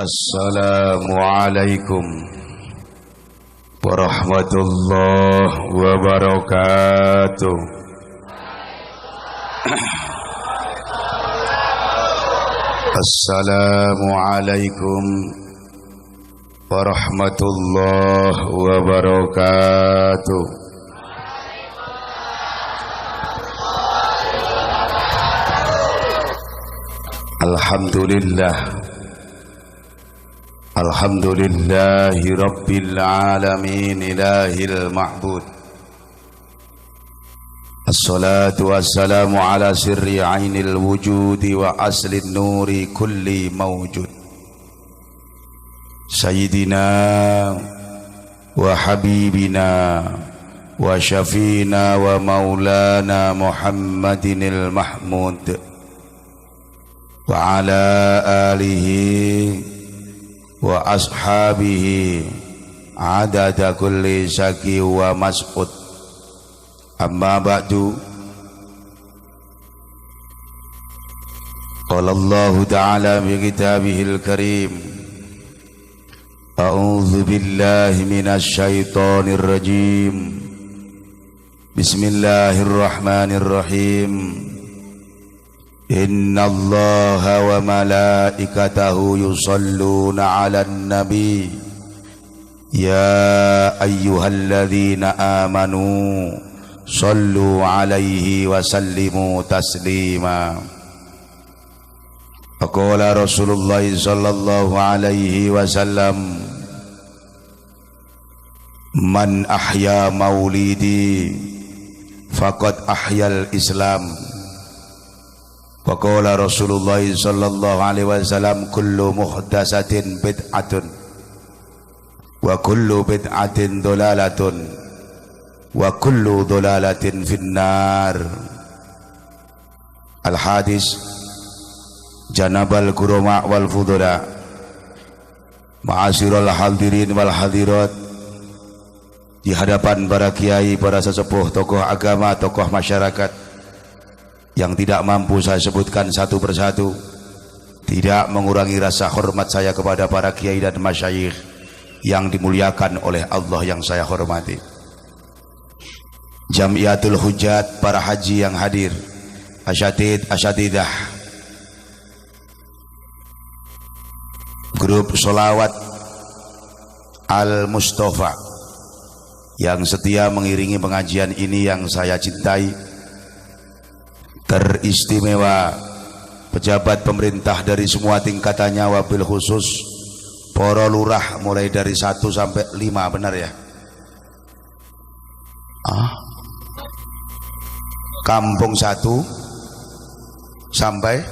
Assalamualaikum warahmatullahi wabarakatuh. Assalamualaikum warahmatullahi wabarakatuh. Alhamdulillahi rabbil alamin ilahil ma'bud. Assalatu wassalamu ala sirri ainil wujudi wa aslin nuri kulli mawjud. Sayyidina wa habibina wa syafina wa maulana Muhammadinil Mahmud wa ala alihi wa ashabihi adada kulli syaki wa mas'ud. Amma ba'du. Qala Allah ta'ala bi kitabihil karim, a'udzu billahi minasy syaithanir rajim. Bismillahirrahmanirrahim. Inna Allaha wa malaikatahu yusalluna 'alan nabi ya ayyuhalladzina amanu sallu 'alaihi wa sallimu taslima. Faqala Rasulullah sallallahu alaihi wasallam, man ahya maulidi faqad ahyal Islam. Waqala Rasulullah sallallahu alaihi wasallam, kullu muhdatsatin bid'atun wa kullu bid'atin dolalatun wa kullu dolalatin finnar. Al-hadis janabal kurama wal fudula, ma'asyiral hadirin wal hadirat. Di hadapan para kiai, para sesepuh, tokoh agama, tokoh masyarakat yang tidak mampu saya sebutkan satu persatu, tidak mengurangi rasa hormat saya kepada para kiai dan masyayikh yang dimuliakan oleh Allah yang saya hormati. Jamiatul Hujjat, para haji yang hadir, asyatid, asyatidah, grup sholawat Al-Mustafa yang setia mengiringi pengajian ini yang saya cintai. Teristimewa pejabat pemerintah dari semua tingkatannya, wabil khusus para lurah mulai dari 1 sampai 5, benar ya? Kampung 1 sampai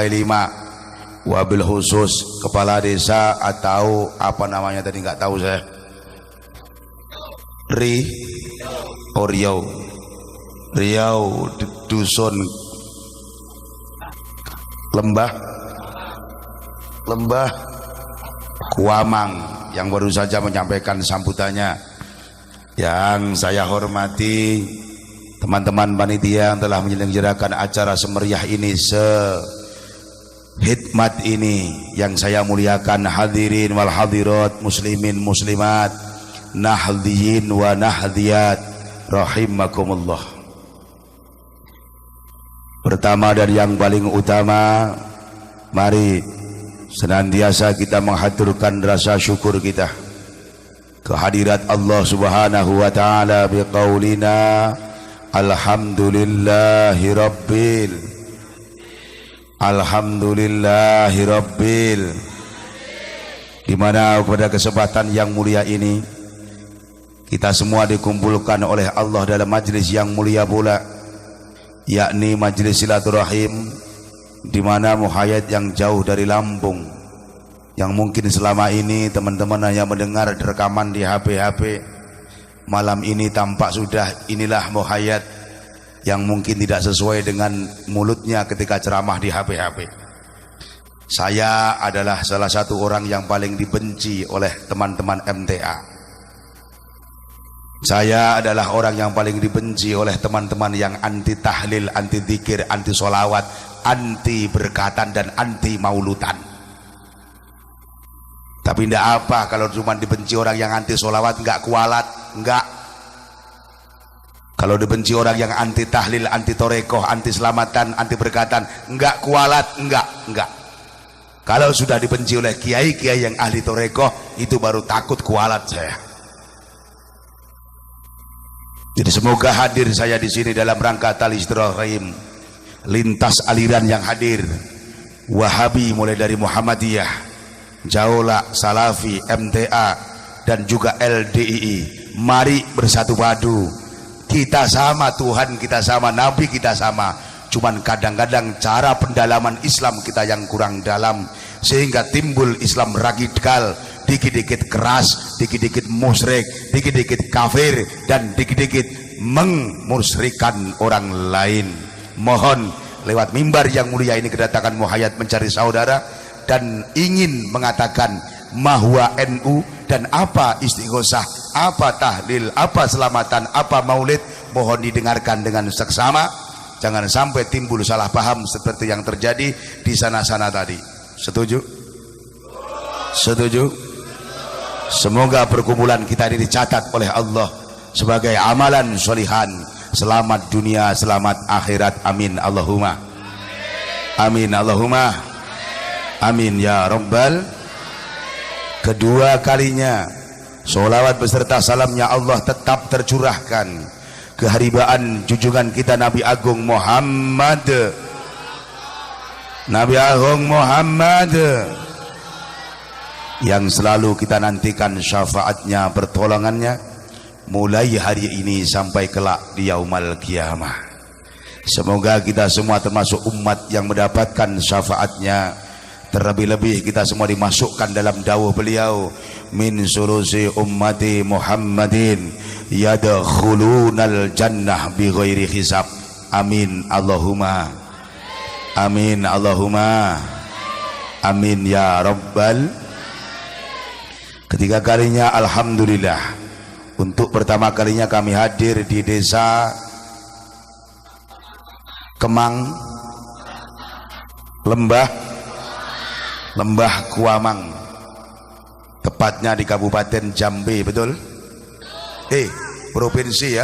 5, wabil khusus kepala desa atau apa namanya tadi nggak tahu saya. Riau dusun Lembah Kuamang yang baru saja menyampaikan sambutannya. Yang saya hormati teman-teman panitia yang telah menyelenggarakan acara semeriah ini, sehikmat ini, yang saya muliakan hadirin wal hadirat, muslimin muslimat, nahdiyin wa nahdiyat rahimakumullah. Pertama dan yang paling utama, mari senantiasa kita menghaturkan rasa syukur kita kehadirat Allah Subhanahu wa taala biqaulina alhamdulillahi rabbil, di mana pada kesempatan yang mulia ini kita semua dikumpulkan oleh Allah dalam majlis yang mulia pula, yakni majelis silaturahim, di mana muhayyad yang jauh dari Lampung, yang mungkin selama ini teman-teman hanya mendengar rekaman di HP, malam ini tampak sudah inilah muhayyad yang mungkin tidak sesuai dengan mulutnya ketika ceramah di HP. Saya adalah salah satu orang yang paling dibenci oleh teman-teman MTA. Saya adalah orang yang paling dibenci oleh teman-teman yang anti tahlil, anti zikir, anti sholawat, anti berkatan dan anti maulutan. Tapi tidak apa kalau cuma dibenci orang yang anti sholawat, enggak kualat, enggak. Kalau dibenci orang yang anti tahlil, anti torekoh, anti selamatan, anti berkatan, enggak kualat, enggak. Kalau sudah dibenci oleh kiai-kiai yang ahli torekoh, itu baru takut kualat saya. Jadi semoga hadir saya di sini dalam rangka tali silaturahim lintas aliran yang hadir, Wahabi mulai dari Muhammadiyah, Jaula, Salafi, MTA dan juga LDII. Mari bersatu padu. Kita sama, Tuhan kita sama, Nabi kita sama. Cuman kadang-kadang cara pendalaman Islam kita yang kurang dalam, sehingga timbul Islam radikal, dikit-dikit keras, dikit-dikit musyrik, dikit-dikit kafir, dan dikit-dikit mengmusyrikan orang lain. Mohon lewat mimbar yang mulia ini kedatangan Muhayyad mencari saudara dan ingin mengatakan mahwa NU dan apa istighosah, apa tahlil, apa selamatan, apa maulid, mohon didengarkan dengan seksama. Jangan sampai timbul salah paham seperti yang terjadi di sana-sana tadi. Setuju? Setuju? Semoga perkumpulan kita ini dicatat oleh Allah sebagai amalan sholihan. Selamat dunia, selamat akhirat. Amin Allahumma. Amin Allahumma. Amin ya Rabbal. Kedua kalinya sholawat beserta salamnya Allah tetap tercurahkan keharibaan junjungan kita Nabi Agung Muhammad, Nabi Agung Muhammad yang selalu kita nantikan syafaatnya, pertolongannya mulai hari ini sampai kelak di yaumul kiamah. Semoga kita semua termasuk umat yang mendapatkan syafaatnya. Terlebih-lebih kita semua dimasukkan dalam dawuh beliau, min sulusi ummati Muhammadin yadkhulunal jannah bighairi hisab. Amin Allahumma. Amin Allahumma. Amin ya Rabbal. Ketiga kalinya alhamdulillah, untuk pertama kalinya kami hadir di desa Kemang, Lembah Kuamang, tepatnya di Kabupaten Jambi, betul? Provinsi ya,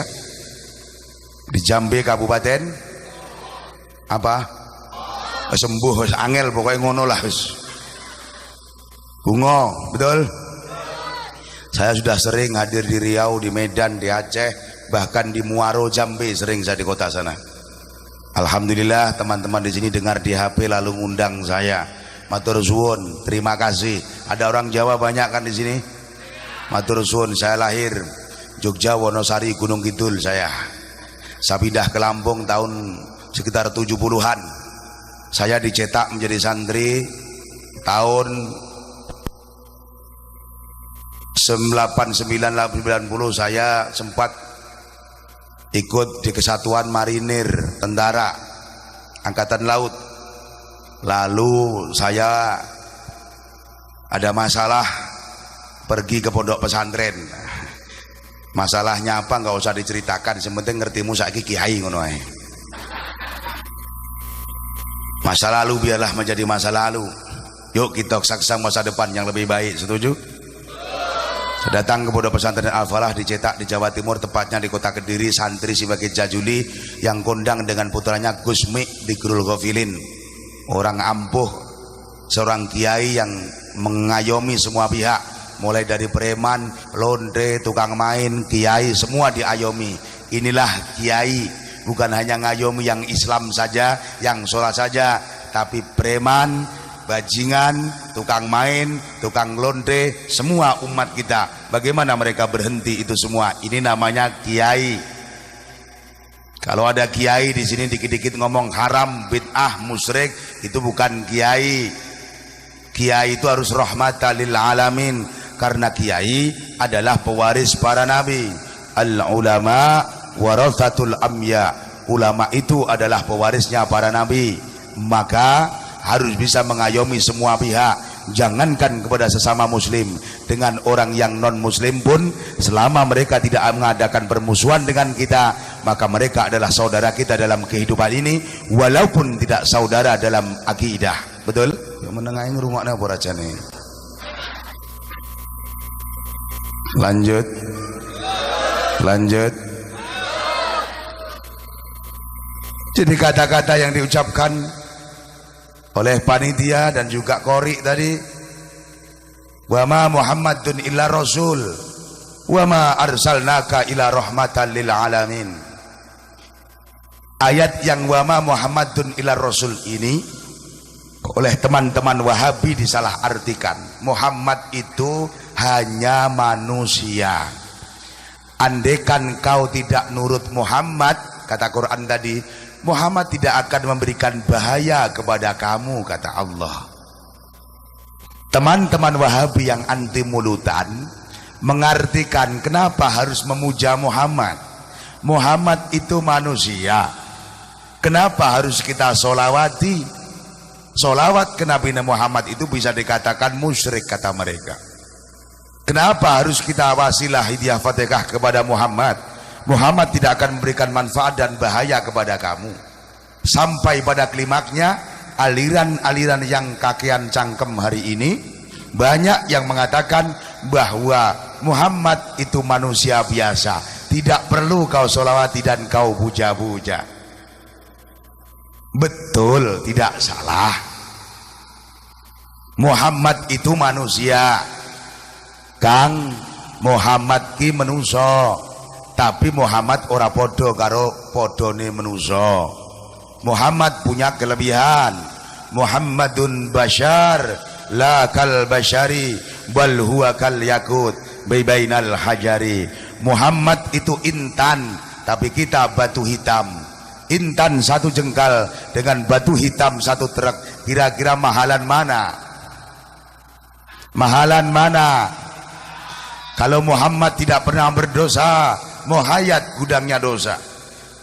di Jambi Kabupaten apa? Sembuh, angel pokoknya ngono lah, Bungo, betul? Saya sudah sering hadir di Riau, di Medan, di Aceh, bahkan di Muaro Jambi sering saya di kota sana. Alhamdulillah teman-teman di sini dengar di HP lalu ngundang saya. Matur suwun, terima kasih. Ada orang Jawa banyak kan di sini? Matur suwun, saya lahir Jogja, Wonosari, Gunung Kidul saya. Pindah ke Lampung tahun sekitar 70-an. Saya dicetak menjadi santri tahun 89-90. Saya sempat ikut di Kesatuan Marinir Tentara Angkatan Laut. Lalu saya ada masalah pergi ke pondok pesantren. Masalahnya apa nggak usah diceritakan, sementing ngertimu saiki kiai ngono ae. Masa lalu biarlah menjadi masa lalu. Yuk kita saksang masa depan yang lebih baik. Setuju? Saya datang ke pondok pesantren Al-Falah, dicetak di Jawa Timur, tepatnya di kota Kediri. Santri sebagai Jajuli yang kondang dengan putranya Gusmi di Grul Ghafilin. Orang ampuh, seorang kiai yang mengayomi semua pihak, mulai dari preman, londe, tukang main, kiai, semua diayomi. Inilah kiai, bukan hanya ngayomi yang Islam saja, yang sholat saja, tapi preman, bajingan, tukang main, tukang londe, semua umat kita. Bagaimana mereka berhenti itu semua? Ini namanya kiai. Kalau ada kiai di sini dikit-dikit ngomong haram, bid'ah, musyrik, itu bukan kiai. Kiai itu harus rahmatan lil alamin, karena kiai adalah pewaris para nabi. Al ulama warathatul anbiya. Ulama itu adalah pewarisnya para nabi. Maka harus bisa mengayomi semua pihak. Jangankan kepada sesama muslim, dengan orang yang non muslim pun, selama mereka tidak mengadakan permusuhan dengan kita, maka mereka adalah saudara kita dalam kehidupan ini, walaupun tidak saudara dalam akidah. Betul? Yang menengahin rumahnya apa rajane? Lanjut. Jadi kata-kata yang diucapkan oleh panitia dan juga qori tadi, wa ma Muhammadun illa rasul wa ma arsalnaka illa rahmatan lil alamin. Ayat yang wa ma Muhammadun illa rasul ini oleh teman-teman Wahabi disalah artikan. Muhammad itu hanya manusia. Andaikan kau tidak nurut Muhammad, kata Quran tadi, Muhammad tidak akan memberikan bahaya kepada kamu, kata Allah. Teman-teman Wahabi yang anti mulutan mengartikan kenapa harus memuja Muhammad. Muhammad itu manusia, kenapa harus kita solawati? Solawat ke Nabi Muhammad itu bisa dikatakan musyrik, kata mereka. Kenapa harus kita wasilah hadiah Fatihah kepada Muhammad? Muhammad tidak akan memberikan manfaat dan bahaya kepada kamu. Sampai pada klimaknya, aliran-aliran yang kakean cangkem hari ini banyak yang mengatakan bahwa Muhammad itu manusia biasa, tidak perlu kau solawati dan kau puja-puja. Betul, tidak salah. Muhammad itu manusia, Kang. Muhammad ki menuso, tapi Muhammad ora podo karo podone menuso. Muhammad punya kelebihan. Muhammadun bashar la kal bashari bal huwa kal yakut bainal hajari. Muhammad itu intan, tapi kita batu hitam. Intan satu jengkal dengan batu hitam satu truk. Kira-kira mahalan mana? Mahalan mana? Kalau Muhammad tidak pernah berdosa, muhayyad gudangnya dosa.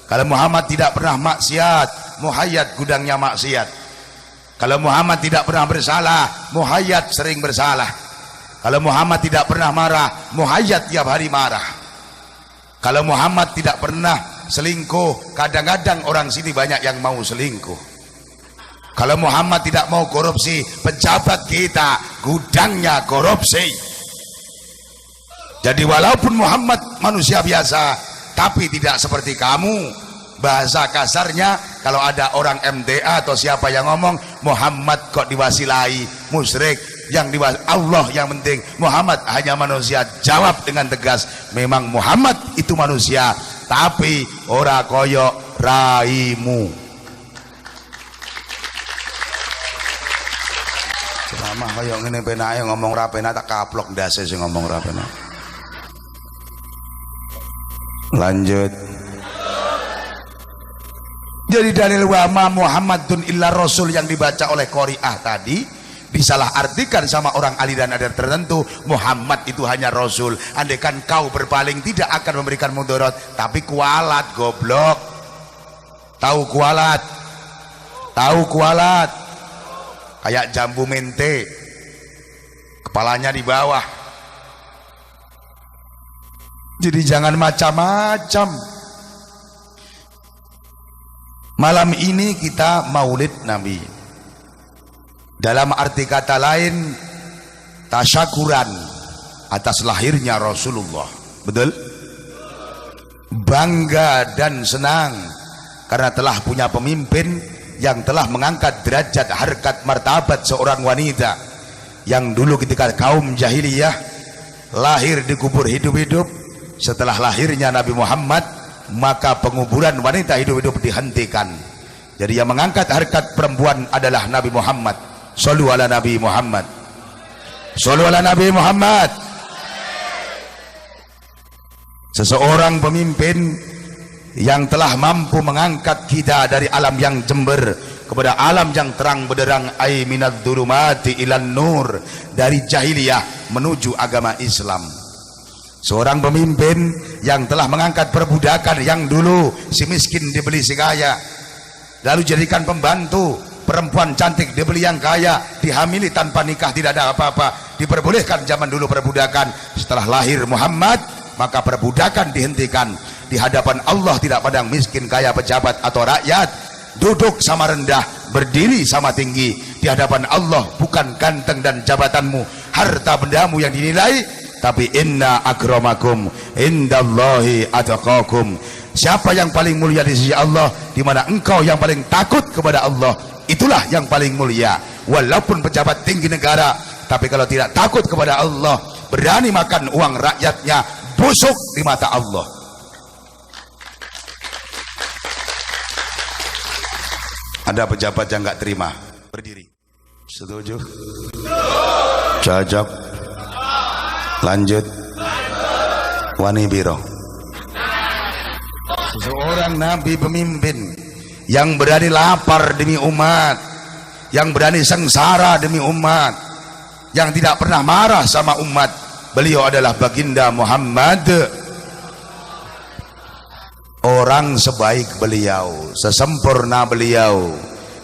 Kalau Muhammad tidak pernah maksiat, muhayyad gudangnya maksiat. Kalau Muhammad tidak pernah bersalah, muhayyad sering bersalah. Kalau Muhammad tidak pernah marah, muhayyad tiap hari marah. Kalau Muhammad tidak pernah selingkuh, kadang-kadang orang sini banyak yang mau selingkuh. Kalau Muhammad tidak mau korupsi, pejabat kita gudangnya korupsi. Jadi walaupun Muhammad manusia biasa, tapi tidak seperti kamu. Bahasa kasarnya, kalau ada orang MTA atau siapa yang ngomong Muhammad kok diwasilai, musyrik. Yang Allah yang penting, Muhammad hanya manusia. Jawab dengan tegas, memang Muhammad itu manusia, tapi ora koyo raimu. Ceramah koyo ngene penake ngomong ra penak tak kaplok ndase sing ngomong ra penak. Lanjut. Jadi dalil wama Muhammadun illa rasul yang dibaca oleh qori'ah tadi disalah artikan sama orang aliran adat tertentu. Muhammad itu hanya rasul. Andaikan kau berpaling tidak akan memberikan mudarat, tapi kualat goblok. Tahu kualat? Tahu kualat? Kayak jambu mente, kepalanya di bawah. Jadi jangan macam-macam. Malam ini kita maulid Nabi. Dalam arti kata lain, tasyakuran atas lahirnya Rasulullah. Betul? Bangga dan senang karena telah punya pemimpin yang telah mengangkat derajat, harkat, martabat seorang wanita yang dulu ketika kaum jahiliyah lahir dikubur hidup-hidup. Setelah lahirnya Nabi Muhammad, maka penguburan wanita hidup-hidup dihentikan. Jadi yang mengangkat harkat perempuan adalah Nabi Muhammad. Shallu ala Nabi Muhammad. Shallu ala Nabi Muhammad. Seseorang pemimpin yang telah mampu mengangkat kita dari alam yang jember kepada alam yang terang benderang, ai minadz dzulumati ilan nur, dari jahiliyah menuju agama Islam. Seorang pemimpin yang telah mengangkat perbudakan yang dulu si miskin dibeli si kaya, lalu jadikan pembantu, perempuan cantik dibeli yang kaya, dihamili tanpa nikah, tidak ada apa-apa, diperbolehkan zaman dulu perbudakan. Setelah lahir Muhammad, maka perbudakan dihentikan. Di hadapan Allah tidak pandang miskin, kaya, pejabat atau rakyat, duduk sama rendah, berdiri sama tinggi. Di hadapan Allah bukan ganteng dan jabatanmu, harta bendamu yang dinilai, tapi inna akramakum indallahi atqakum. Siapa yang paling mulia di sisi Allah, di mana engkau yang paling takut kepada Allah, itulah yang paling mulia. Walaupun pejabat tinggi negara, tapi kalau tidak takut kepada Allah, berani makan uang rakyatnya, busuk di mata Allah. Ada pejabat yang nggak terima, berdiri. Setuju? Cocok. Lanjut. Wani biro. Seorang nabi pemimpin yang berani lapar demi umat, yang berani sengsara demi umat, yang tidak pernah marah sama umat. Beliau adalah baginda Muhammad. Orang sebaik beliau, sesempurna beliau,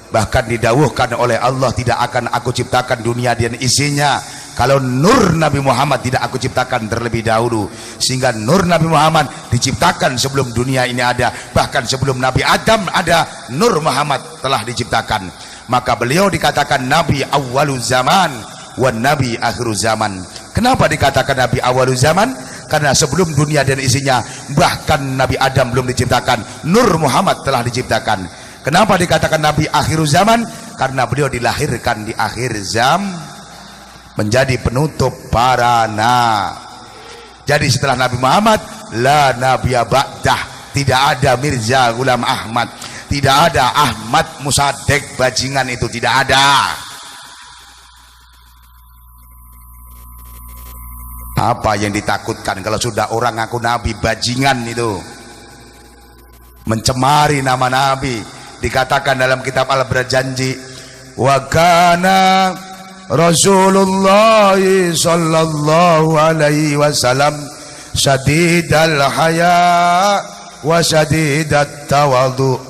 bahkan didawuhkan oleh Allah, tidak akan aku ciptakan dunia dan isinya kalau nur Nabi Muhammad tidak aku ciptakan terlebih dahulu. Sehingga nur Nabi Muhammad diciptakan sebelum dunia ini ada, bahkan sebelum Nabi Adam ada, nur Muhammad telah diciptakan. Maka beliau dikatakan Nabi awwaluz zaman wa Nabi akhiruz zaman. Kenapa dikatakan Nabi awwaluz zaman? Karena sebelum dunia dan isinya, bahkan Nabi Adam belum diciptakan, nur Muhammad telah diciptakan. Kenapa dikatakan Nabi akhiruz zaman? Karena beliau dilahirkan di akhir zaman, menjadi penutup para nabi. Jadi setelah Nabi Muhammad, la nabiyya ba'dah, tidak ada Mirza Ghulam Ahmad, tidak ada Ahmad Musaddiq bajingan, itu tidak ada. Apa yang ditakutkan kalau sudah orang ngaku nabi bajingan itu? Mencemari nama nabi. Dikatakan dalam kitab Al-Berjanji, wa kana Rasulullah sallallahu alaihi wasallam syadidal haya wa syadidat tawadhu.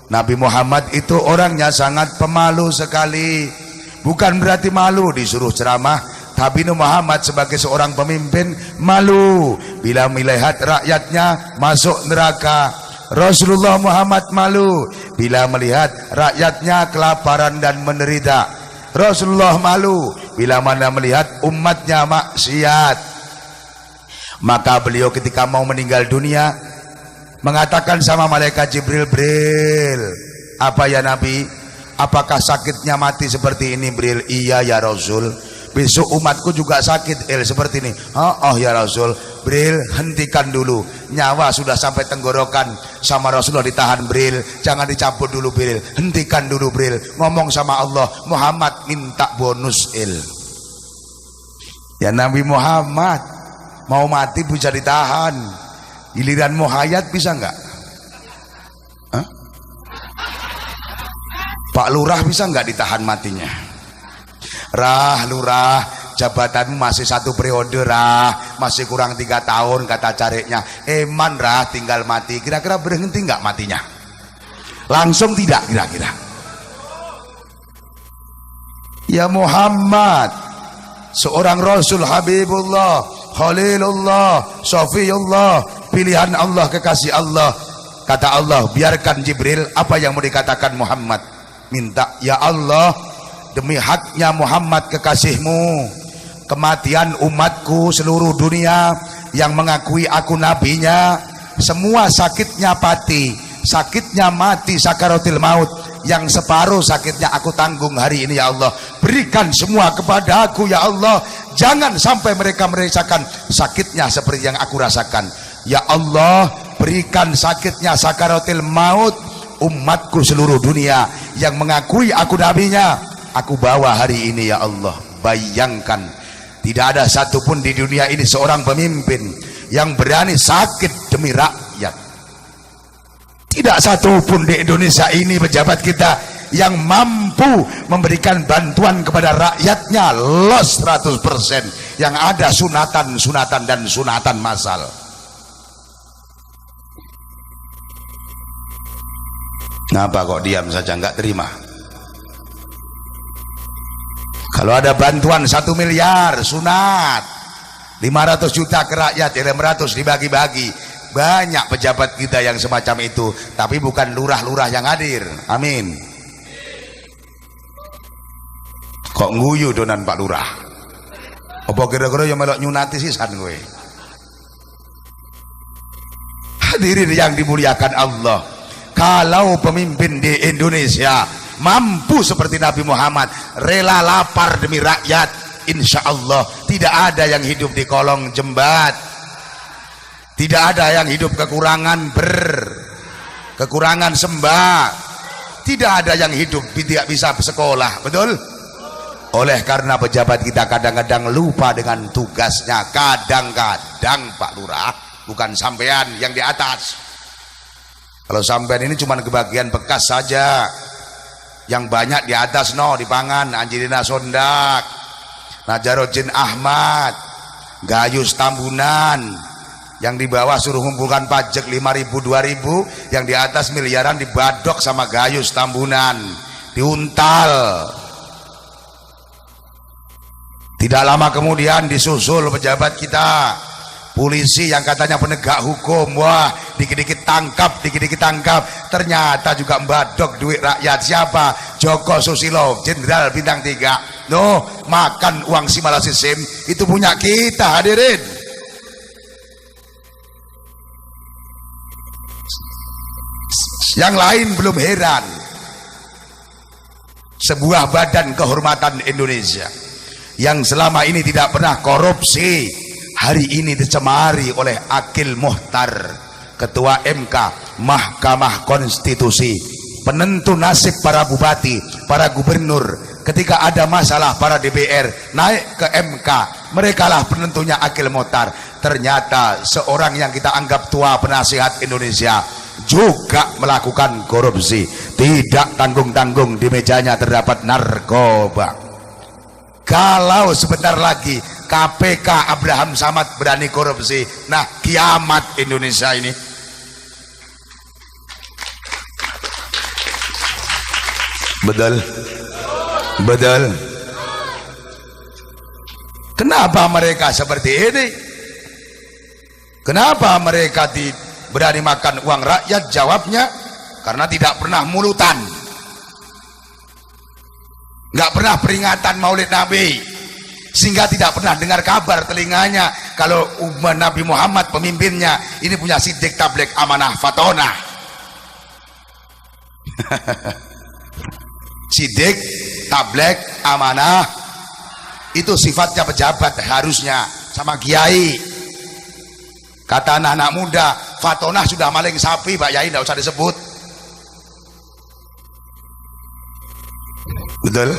Nabi Muhammad itu orangnya sangat pemalu sekali. Bukan berarti malu disuruh ceramah, tapi Muhammad sebagai seorang pemimpin malu bila melihat rakyatnya masuk neraka. Rasulullah Muhammad malu bila melihat rakyatnya kelaparan dan menderita. Rasulullah malu bila mana melihat umatnya maksiat. Maka beliau ketika mau meninggal dunia mengatakan sama malaikat Jibril, Jibril, apa ya Nabi? Apakah sakitnya mati seperti ini, Jibril? Iya ya Rasul. Besok umatku juga sakit seperti ini. Oh ya Rasul. Jibril, hentikan dulu. Nyawa sudah sampai tenggorokan, sama Rasulullah ditahan. Jibril, jangan dicabut dulu Jibril. Hentikan dulu Jibril. Ngomong sama Allah, Muhammad minta bonus Ya Nabi Muhammad mau mati bisa ditahan, giliran mau hayat bisa enggak? Pak Lurah bisa enggak ditahan matinya? Rah lurah, jabatanmu masih 1 periode rah, masih kurang 3 tahun kata cariknya. Eman rah, tinggal mati. Kira-kira berhenti enggak matinya? Langsung tidak kira-kira? Ya Muhammad, seorang Rasul Habibullah, Khalilullah, Sofiyullah, pilihan Allah, kekasih Allah. Kata Allah, biarkan Jibril, apa yang mau dikatakan Muhammad? Minta, ya Allah, demi haknya Muhammad kekasihmu, kematian umatku seluruh dunia yang mengakui aku nabinya, semua sakitnya mati sakaratul maut, yang separuh sakitnya aku tanggung hari ini ya Allah. Berikan semua kepada aku ya Allah, jangan sampai mereka merasakan sakitnya seperti yang aku rasakan ya Allah. Berikan sakitnya sakaratul maut umatku seluruh dunia yang mengakui aku nabinya, aku bawa hari ini ya Allah. Bayangkan, tidak ada satupun di dunia ini seorang pemimpin yang berani sakit demi rakyat. Tidak satupun di Indonesia ini pejabat kita yang mampu memberikan bantuan kepada rakyatnya los 100%. Yang ada sunatan-sunatan dan sunatan massal. Kenapa kok diam saja nggak terima? Kalau ada bantuan 1 miliar sunat, 500 juta ke rakyat, 600 dibagi-bagi. Banyak pejabat kita yang semacam itu, tapi bukan lurah-lurah yang hadir. Amin. Kok nguyu donan Pak Lurah? Apa kira-kira yang melok nyunati sisan kowe? Hadirin yang dimuliakan Allah, kalau pemimpin di Indonesia mampu seperti Nabi Muhammad, rela lapar demi rakyat, insya Allah tidak ada yang hidup di kolong jembat, tidak ada yang hidup kekurangan kekurangan sembah, tidak ada yang hidup tidak bisa sekolah, betul? Oleh karena pejabat kita kadang-kadang lupa dengan tugasnya, kadang-kadang Pak Lurah, bukan sampean yang di atas. Kalau sampean ini cuma kebagian bekas saja, yang banyak di atas di pangan Angelina Sondak, Najarudin Ahmad, Gayus Tambunan, yang di bawah suruh ngumpulkan pajak 5.000 2.000, yang di atas miliaran dibadok sama Gayus Tambunan, diuntal. Tidak lama kemudian disusul pejabat kita, polisi yang katanya penegak hukum, wah dikit-dikit tangkap, ternyata juga mbadok duit rakyat. Siapa? Joko Susilo, Jenderal Bintang 3. Makan uang Simala Sisim, itu punya kita, hadirin. Yang lain belum heran, sebuah badan kehormatan Indonesia yang selama ini tidak pernah korupsi, hari ini dicemari oleh Akil Muhtar, Ketua MK, Mahkamah Konstitusi, penentu nasib para bupati, para gubernur. Ketika ada masalah para DPR naik ke MK, merekalah penentunya Akil Muhtar. Ternyata seorang yang kita anggap tua penasihat Indonesia juga melakukan korupsi, tidak tanggung-tanggung di mejanya terdapat narkoba. Kalau sebentar lagi KPK Abraham Samad berani korupsi, nah kiamat Indonesia ini. Betul. Kenapa mereka seperti ini? Kenapa mereka berani makan uang rakyat? Jawabnya karena tidak pernah mulutan, nggak pernah peringatan Maulid Nabi, sehingga tidak pernah dengar kabar telinganya kalau umat Nabi Muhammad pemimpinnya ini punya sidik tabligh amanah fatonah. Sidik tabligh amanah itu sifatnya pejabat harusnya, sama kiai. Kata anak-anak muda, fatonah sudah maling sapi Pak Yai, tidak usah disebut. Betul?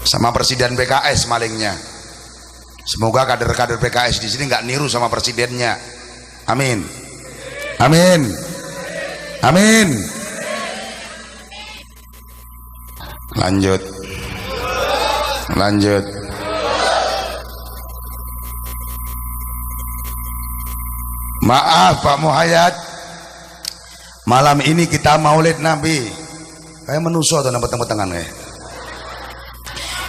Sama presiden PKS malingnya. Semoga kader-kader PKS di sini nggak niru sama presidennya. Amin. Amin. Amin. Lanjut. Maaf Pak Muhayyad, malam ini kita Maulid Nabi. Kayak menuso atau tempat tangan ya.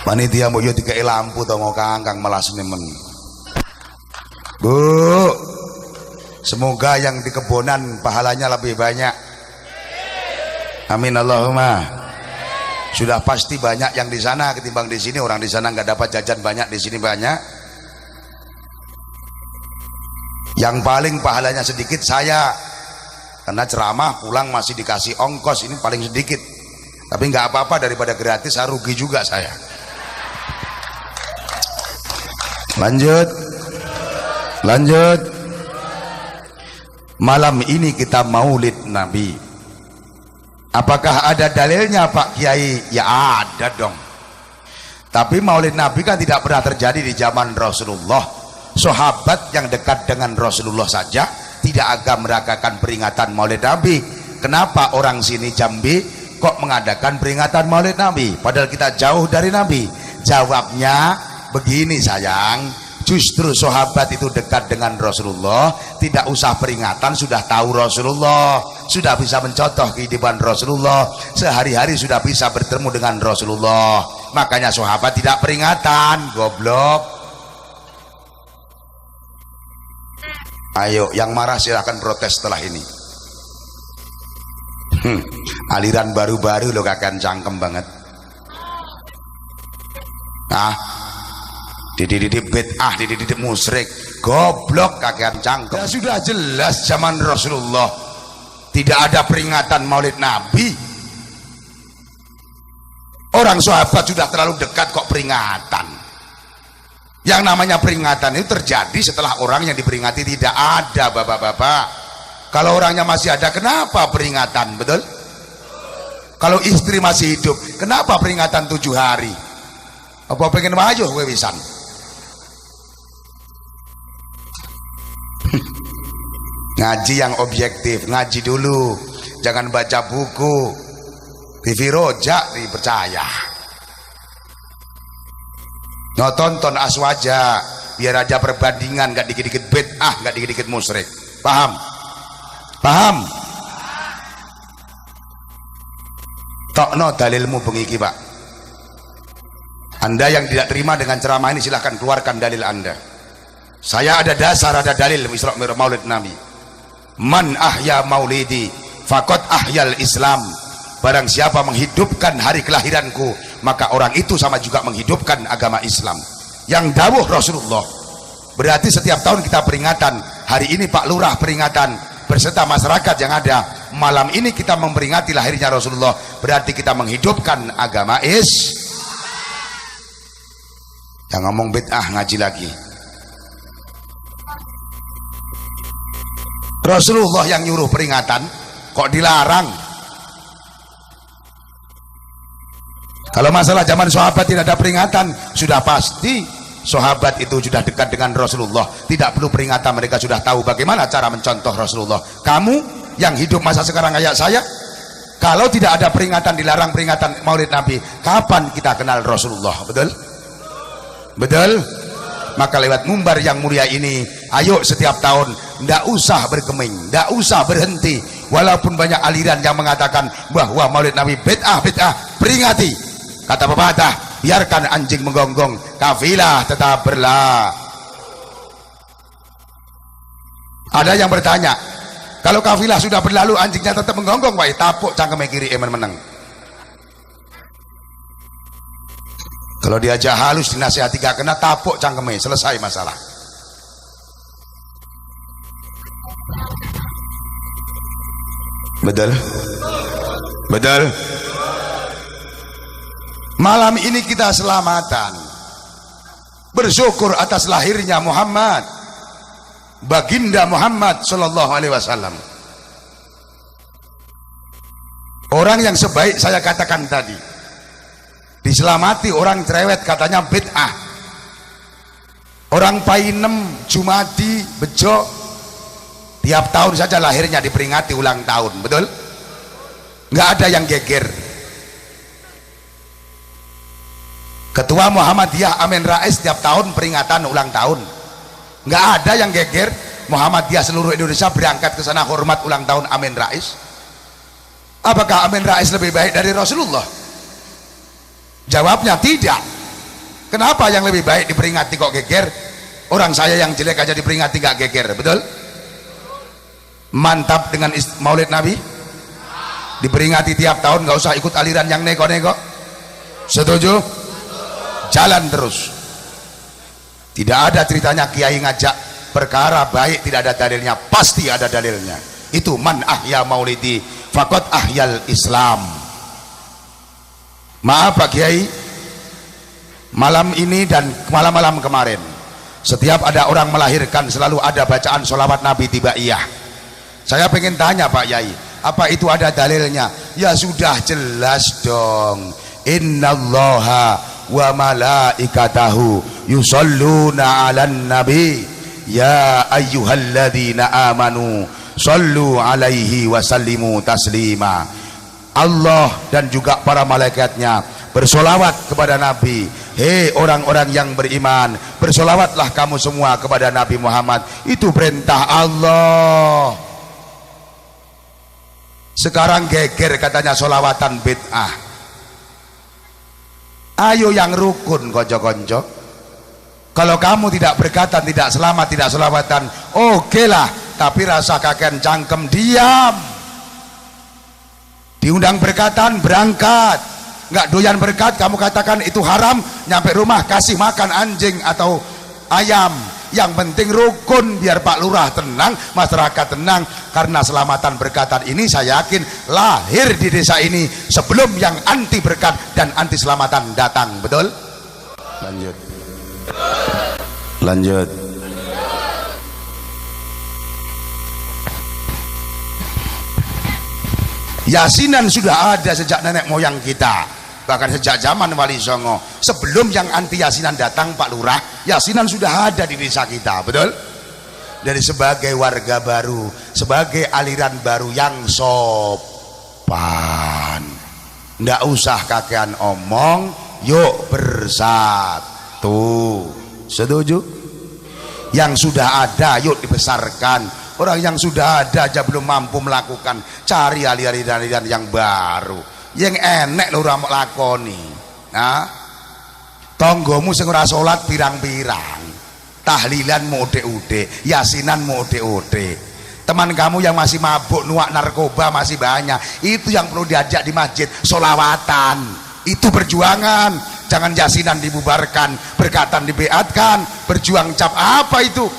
Panitia mau dikai lampu atau mau kangkang malas nemen. Bu, semoga yang di kebonan pahalanya lebih banyak. Amin Allahumma. Sudah pasti banyak yang di sana ketimbang di sini. Orang di sana nggak dapat jajan banyak, di sini banyak. Yang paling pahalanya sedikit saya, karena ceramah pulang masih dikasih ongkos, ini paling sedikit. Tapi nggak apa-apa, daripada gratis saya rugi juga saya. Lanjut. Malam ini kita Maulid Nabi. Apakah ada dalilnya Pak Kiai? Ya ada dong. Tapi Maulid Nabi kan tidak pernah terjadi di zaman Rasulullah. Sahabat yang dekat dengan Rasulullah saja tidak akan merayakan peringatan Maulid Nabi. Kenapa orang sini Jambi kok mengadakan peringatan Maulid Nabi padahal kita jauh dari Nabi? Jawabnya begini sayang, justru sahabat itu dekat dengan Rasulullah, tidak usah peringatan, sudah tahu Rasulullah, sudah bisa mencontoh kehidupan Rasulullah, sehari-hari sudah bisa bertemu dengan Rasulullah. Makanya sahabat tidak peringatan. Goblok. Ayo yang marah silahkan protes setelah ini. Aliran baru-baru lo kakek cangkem banget. dididik bid'ah, dididik musyrik, goblok kakean cangkem. Ya sudah jelas zaman Rasulullah tidak ada peringatan Maulid Nabi. Orang sahabat sudah terlalu dekat kok peringatan. Yang namanya peringatan itu terjadi setelah orang yang diperingati tidak ada, bapak-bapak. Kalau orangnya masih ada, kenapa peringatan? Betul? Kalau istri masih hidup, kenapa peringatan 7 hari? Apa pengen maju wewisan? Ngaji yang objektif, ngaji dulu, jangan baca buku TV rojak dipercaya. Tonton aswaja biar ada perbandingan, gak dikit-dikit bid'ah, gak dikit-dikit musyrik. Paham? Paham? Tokno dalilmu pengiki Pak. Anda yang tidak terima dengan ceramah ini silahkan keluarkan dalil Anda. Saya ada dasar, ada dalil Isra Maulid Nabi. Man ahya maulidi faqad ahyal Islam. Barang siapa menghidupkan hari kelahiranku, maka orang itu sama juga menghidupkan agama Islam. Yang dawuh Rasulullah. Berarti setiap tahun kita peringatan. Hari ini Pak Lurah peringatan berserta masyarakat yang ada. Malam ini kita memperingati lahirnya Rasulullah. Berarti kita menghidupkan agama Yang ngomong bid'ah ngaji lagi. Rasulullah yang nyuruh peringatan kok dilarang? Kalau masalah zaman sahabat tidak ada peringatan, sudah pasti sahabat itu sudah dekat dengan Rasulullah, tidak perlu peringatan, mereka sudah tahu bagaimana cara mencontoh Rasulullah. Kamu yang hidup masa sekarang kayak saya, kalau tidak ada peringatan, dilarang peringatan Maulid Nabi, kapan kita kenal Rasulullah? Betul? Betul? Maka lewat mumbar yang mulia ini, ayo setiap tahun ndak usah bergeming, ndak usah berhenti, walaupun banyak aliran yang mengatakan bahwa Maulid Nabi bid'ah, peringati. Kata pepatah, biarkan anjing menggonggong, kafilah tetap berlah. Ada yang bertanya, kalau kafilah sudah berlalu anjingnya tetap menggonggong, wah tapuk cangkeme kiri meneng. Kalau diajak halus dinasihati gak kena, tapuk cangkeme, selesai masalah. Betul? Betul? Malam ini kita selamatan, bersyukur atas lahirnya Muhammad, baginda Muhammad sallallahu alaihi wasallam. Orang yang sebaik saya katakan tadi, diselamati orang cerewet katanya bid'ah. Orang Painem, Jumadi, Bejo, tiap tahun saja lahirnya diperingati ulang tahun, betul? Nggak ada yang geger. Ketua Muhammadiyah Amin Rais tiap tahun peringatan ulang tahun, nggak ada yang geger. Muhammadiyah seluruh Indonesia berangkat ke sana hormat ulang tahun Amin Rais. Apakah Amin Rais lebih baik dari Rasulullah? Jawabnya tidak. Kenapa yang lebih baik diperingati kok geger? Orang saya yang jelek aja diperingati gak geger, betul? Mantap dengan Maulid Nabi, diperingati tiap tahun, nggak usah ikut aliran yang nego-nego. Setuju? Jalan terus. Tidak ada ceritanya kiai ngajak perkara baik tidak ada dalilnya, pasti ada dalilnya. Itu man ahya maulidi faqad ahyal Islam. Maaf Pak Kiai, malam ini dan malam-malam kemarin setiap ada orang melahirkan selalu ada bacaan sholawat Nabi tibaiyah. Saya pengen tanya Pak Yai, apa itu ada dalilnya? Ya sudah jelas dong. Innallaha wa malaikatahu yusalluna 'alan nabi ya ayyuhalladzina amanu shallu 'alaihi wa sallimu taslima. Allah dan juga para malaikatnya bersolawat kepada Nabi. Hei orang-orang yang beriman, bersolawatlah kamu semua kepada Nabi Muhammad. Itu perintah Allah. Sekarang geger katanya solawatan bid'ah. Ayo yang rukun konco-konco. Kalau kamu tidak berkatan, tidak selamat, tidak selawatan, oke lah, tapi rasa kaken cangkem diam. Diundang berkatan berangkat, nggak doyan berkat, kamu katakan itu haram, nyampe rumah kasih makan anjing atau ayam. Yang penting rukun, biar Pak Lurah tenang, masyarakat tenang. Karena selamatan berkatan ini saya yakin lahir di desa ini sebelum yang anti berkat dan anti selamatan datang. Betul? Lanjut. Lanjut. Yasinan sudah ada sejak nenek moyang kita, bahkan sejak zaman Wali Songo. Sebelum yang anti yasinan datang Pak Lurah, yasinan sudah ada di desa kita. Betul? Dari sebagai warga baru, sebagai aliran baru yang sopan, ndak usah kakean omong, yuk bersatu. Setuju? Yang sudah ada yuk dibesarkan. Orang yang sudah ada aja belum mampu melakukan, cari aliran-aliran yang baru, yang enek lho ora mok lakoni. Nah, tonggomu sing ora salat pirang-pirang, tahlilan mode-ode, yasinan mode-ode. Teman kamu yang masih mabuk nuak narkoba masih banyak, itu yang perlu diajak di masjid, solawatan. Itu perjuangan. Jangan yasinan dibubarkan, berkatan dibeatkan, berjuang cap apa itu?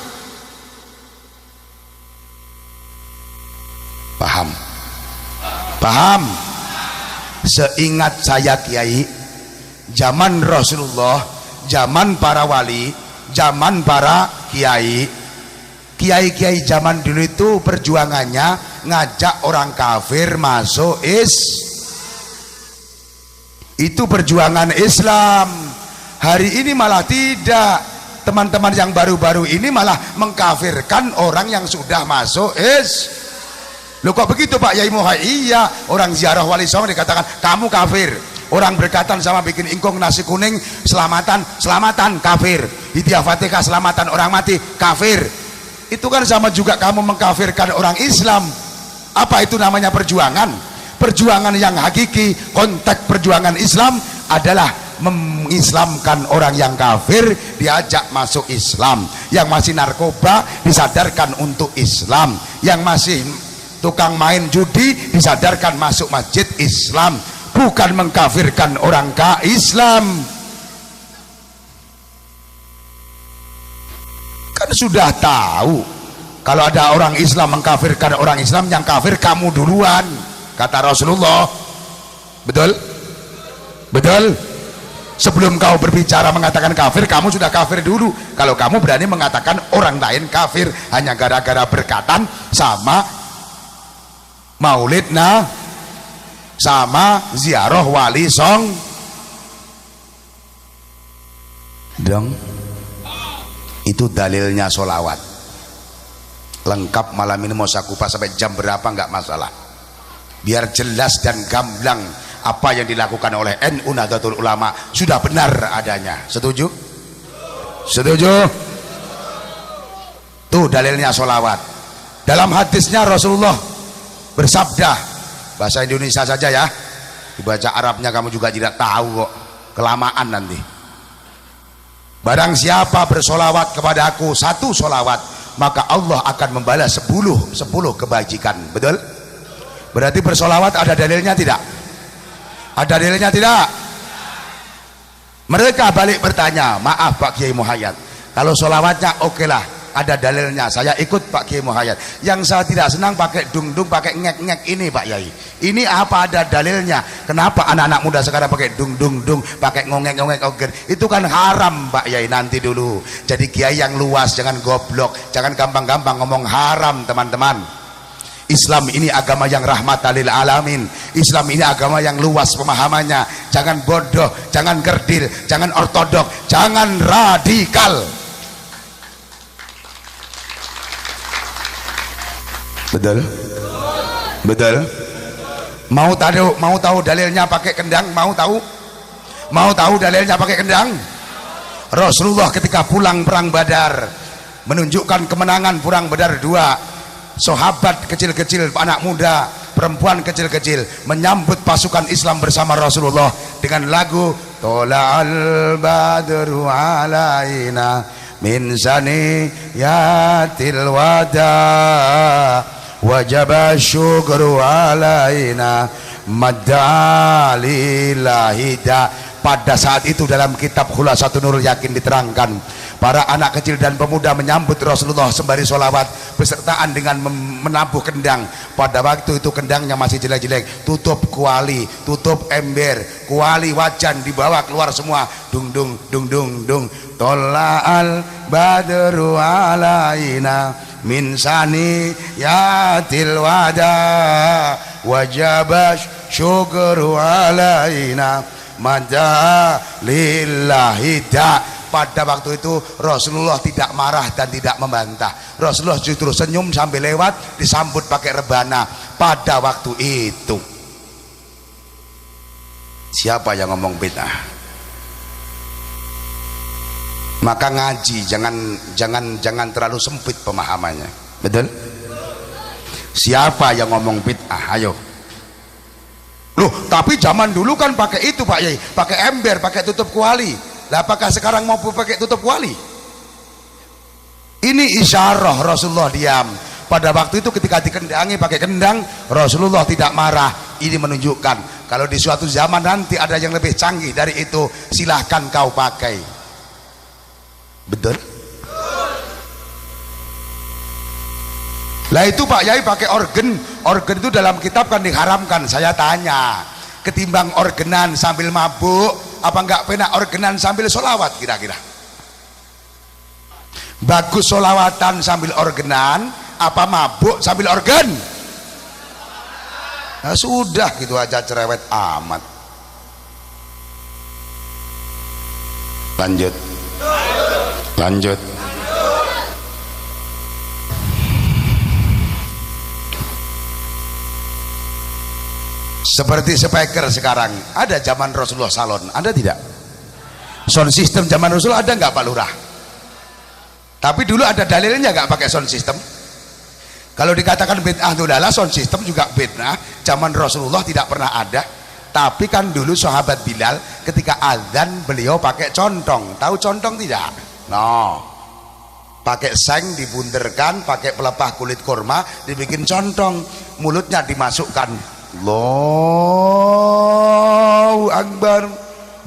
Paham? Paham? Seingat saya Kiai, zaman Rasulullah, zaman para wali, zaman para kiai, kiai-kiai zaman dulu itu perjuangannya ngajak orang kafir masuk itu perjuangan Islam. Hari ini malah tidak. Teman-teman yang baru-baru ini malah mengkafirkan orang yang sudah masuk Loh kok begitu Pak Yai Moha? Iya, orang ziarah Wali Songo dikatakan kamu kafir. Orang berkatan sama bikin ingkung nasi kuning, selamatan kafir. Hidayah Fatihah selamatan orang mati, kafir. Itu kan sama juga kamu mengkafirkan orang Islam. Apa itu namanya perjuangan? Perjuangan yang hakiki, konteks perjuangan Islam adalah mengislamkan orang yang kafir, diajak masuk Islam. Yang masih narkoba disadarkan untuk Islam. Yang masih tukang main judi disadarkan masuk masjid Islam, bukan mengkafirkan orang Islam. Kan sudah tahu kalau ada orang Islam mengkafirkan orang Islam, yang kafir kamu duluan, kata Rasulullah. Betul? Betul? Sebelum kau berbicara mengatakan kafir, kamu sudah kafir dulu. Kalau kamu berani mengatakan orang lain kafir hanya gara-gara berkatan sama maulid sama ziarah Wali Song dong, itu dalilnya solawat lengkap. Malam ini mau saya kupas sampai jam berapa nggak masalah, biar jelas dan gamblang apa yang dilakukan oleh NU Nahdlatul Ulama sudah benar adanya. Setuju? Setuju? Tuh dalilnya solawat. Dalam hadisnya Rasulullah bersabda, bahasa Indonesia saja ya, dibaca Arabnya kamu juga tidak tahu kok, kelamaan nanti. Barang siapa bersolawat kepada aku 1 solawat, maka Allah akan membalas 10 kebajikan. Betul? Berarti bersolawat ada dalilnya tidak? Ada dalilnya tidak? Mereka balik bertanya, maaf Pak Kiai Muhayyad, kalau solawatnya oke lah, ada dalilnya, saya ikut Pak Kiai Muhayyad. Yang saya tidak senang pakai dung-dung, pakai ngek-ngek ini Pak Yai. Ini apa ada dalilnya? Kenapa anak-anak muda sekarang pakai dung-dung, pakai ngongek-ngongek oger? Itu kan haram Pak Yai. Nanti dulu. Jadi kiai yang luas, jangan goblok, jangan gampang-gampang ngomong haram teman-teman. Islam ini agama yang rahmatan lil alamin. Islam ini agama yang luas pemahamannya. Jangan bodoh, jangan kerdil, jangan ortodok, jangan radikal. Betul? Betul? Mau tahu dalilnya pakai kendang? Mau tahu dalilnya pakai kendang? Rasulullah ketika pulang perang Badar menunjukkan kemenangan perang Badar 2, sahabat kecil-kecil, anak muda, perempuan kecil-kecil menyambut pasukan Islam bersama Rasulullah dengan lagu Tola'al badru alaina min saniyatil wada wajaba syukru alaina madalilahida. Pada saat itu dalam kitab Khulasatul Nurul Yakin diterangkan, para anak kecil dan pemuda menyambut Rasulullah sembari sholawat besertaan dengan menabuh kendang. Pada waktu itu kendangnya masih jelek-jelek, tutup kuali, tutup ember, kuali wajan dibawa keluar semua. Dung dung dung dung dung. Tola'al badru alaina min sani yatil wada wajabash syukru alaina mada lillahi da. Pada waktu itu Rasulullah tidak marah dan tidak membantah. Rasulullah justru senyum sambil lewat, disambut pakai rebana. Pada waktu itu siapa yang ngomong bid'ah? Maka ngaji jangan terlalu sempit pemahamannya. Betul? Siapa yang ngomong bid'ah? Ayo. Loh, tapi zaman dulu kan pakai itu Pak Yai, pakai ember, pakai tutup kuali. Lah apakah sekarang mau pakai tutup kuali? Ini isyarah Rasulullah diam. Pada waktu itu ketika dikendangi pakai kendang, Rasulullah tidak marah. Ini menunjukkan kalau di suatu zaman nanti ada yang lebih canggih dari itu, silahkan kau pakai. Betul? Lah itu Pak Yai pakai organ itu dalam kitab kan diharamkan. Saya tanya, ketimbang organan sambil mabuk, apa enggak pernah organan sambil sholawat kira-kira? Bagus sholawatan sambil organan, apa mabuk sambil organ? Nah, sudah gitu aja cerewet amat. Lanjut. Seperti speaker sekarang, ada zaman Rasulullah salon, ada tidak? Sound system zaman Rasul ada nggak Pak Lurah? Tapi dulu ada dalilnya nggak pakai sound system? Kalau dikatakan bid'ah itu adalah sound system juga bid'ah. Zaman Rasulullah tidak pernah ada. Tapi kan dulu sahabat Bilal ketika azan beliau pakai contong. Tahu contong tidak? No. Pakai seng dibunterkan, pakai pelepah kulit kurma, dibikin contong, mulutnya dimasukkan. Allahu Akbar,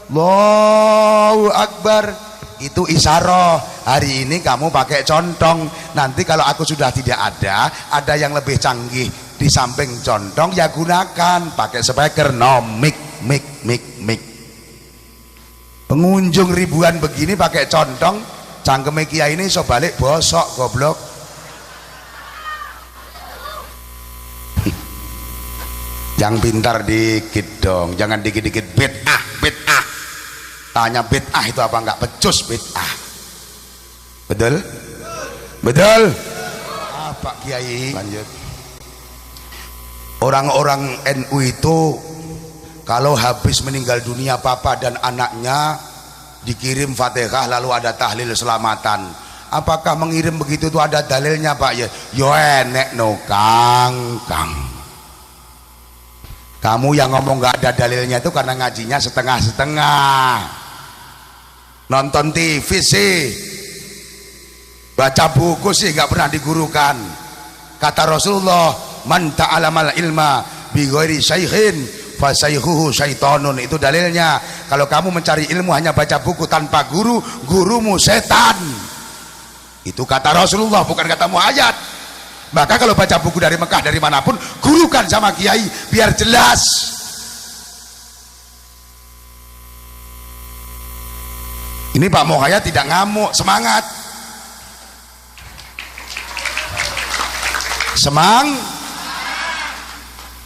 Allahu Akbar. Itu isyarah. Hari ini kamu pakai contong, nanti kalau aku sudah tidak ada yang lebih canggih di samping contong, ya gunakan pakai speaker, no mic. Pengunjung ribuan begini pakai contong, cangkeme kiai ini so balik bosok goblok. Yang pintar dikit dong, jangan dikit-dikit bid'ah. Tanya bid'ah itu apa enggak? Becus bid'ah. Betul? Pak Kiai lanjut. Orang-orang NU itu kalau habis meninggal dunia papa dan anaknya dikirim Fatihah lalu ada tahlil selamatan. Apakah mengirim begitu itu ada dalilnya Pak? Ya yo enek no Kang. Kamu yang ngomong nggak ada dalilnya itu karena ngajinya setengah-setengah, nonton TV sih, baca buku sih nggak pernah digurukan. Kata Rasulullah, man ta'alamal ilma bi ghairi syaikhin fa syaikhuhu syaitonun. Itu dalilnya. Kalau kamu mencari ilmu hanya baca buku tanpa guru, gurumu setan. Itu kata Rasulullah, bukan kata muayat. Maka kalau baca buku dari Mekah dari manapun, gurukan sama kiai biar jelas. Ini Pak Mohaya tidak ngamuk, semangat.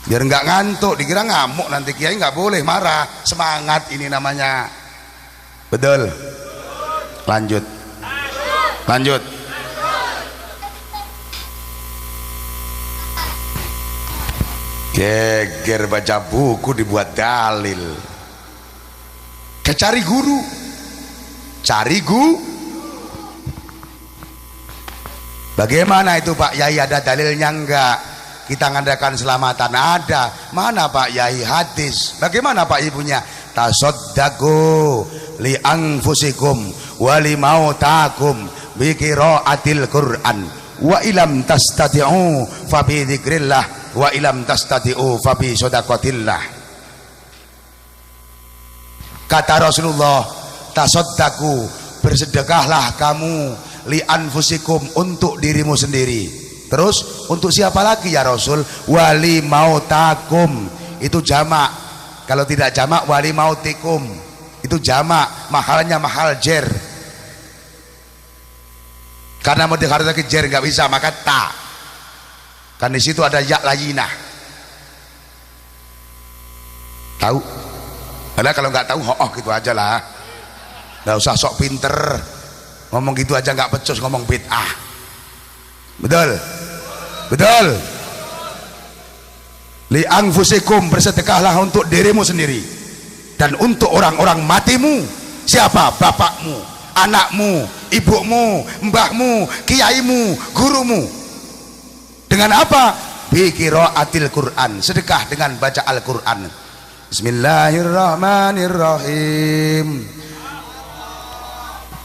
Biar nggak ngantuk, dikira ngamuk nanti kiai nggak boleh marah. Semangat ini namanya. Betul. Lanjut. Geger baca buku dibuat dalil. Cari guru. Bagaimana itu Pak Yai, ada dalilnya enggak? Kita ngadakan selamatan ada. Mana Pak Yai? Hadis. Bagaimana Pak Ibunya? Tasaddaqu li anfusikum wa li mautakum bi qiraatil Qur'an wa ilam tastati'u fa bi dzikrillah wa ilam tastati'u fabi shadaqatillah. Kata Rasulullah, tasaddaku, bersedekahlah kamu, li anfusikum, untuk dirimu sendiri. Terus untuk siapa lagi ya Rasul? Wali mautakum, itu jamak. Kalau tidak jamak wali mautikum, itu jamak, mahalnya mahal jer. Karena mau dikatakan jer nggak bisa, maka ta. Kan di situ ada ya layinah. Tahu? Karena kalau nggak tahu, oh gitu aja lah. Nggak usah sok pinter. Ngomong gitu aja nggak becus, ngomong bid'ah. Betul? Betul? Li anfusikum, bersedekahlah untuk dirimu sendiri dan untuk orang-orang matimu. Siapa? Bapakmu, anakmu, ibumu, mbahmu, kiaimu, gurumu. Dengan apa? Bi qiraatil Quran, sedekah dengan baca Al-Quran. Bismillahirrahmanirrahim.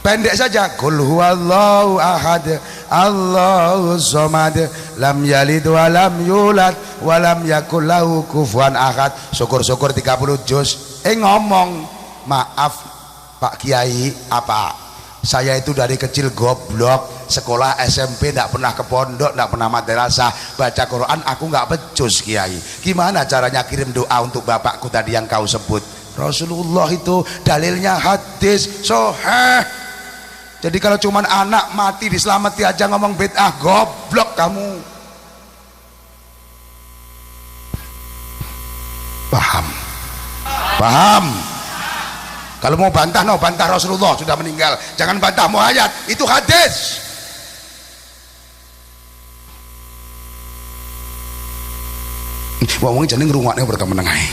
Pendek saja. Qul huwallahu ahad, Allahus samad, lam yalid wa lam yulad wa lam yakul lahu kufuwan ahad. Syukur-syukur 30 juz. Ngomong, maaf Pak Kiai, apa? Saya itu dari kecil goblok, sekolah SMP tidak pernah ke pondok, tidak pernah madrasah, baca Quran aku nggak becus Kiai. Gimana caranya kirim doa untuk bapakku tadi yang kau sebut? Rasulullah itu dalilnya hadis sahih. Jadi kalau cuman anak mati diselamati aja ngomong bid'ah, goblok kamu. Paham? Paham? Kalau mau bantah, no, bantah Rasulullah sudah meninggal, jangan bantah mau ayat, itu hadis. Wong jeneng ngrungokne pertama menengae.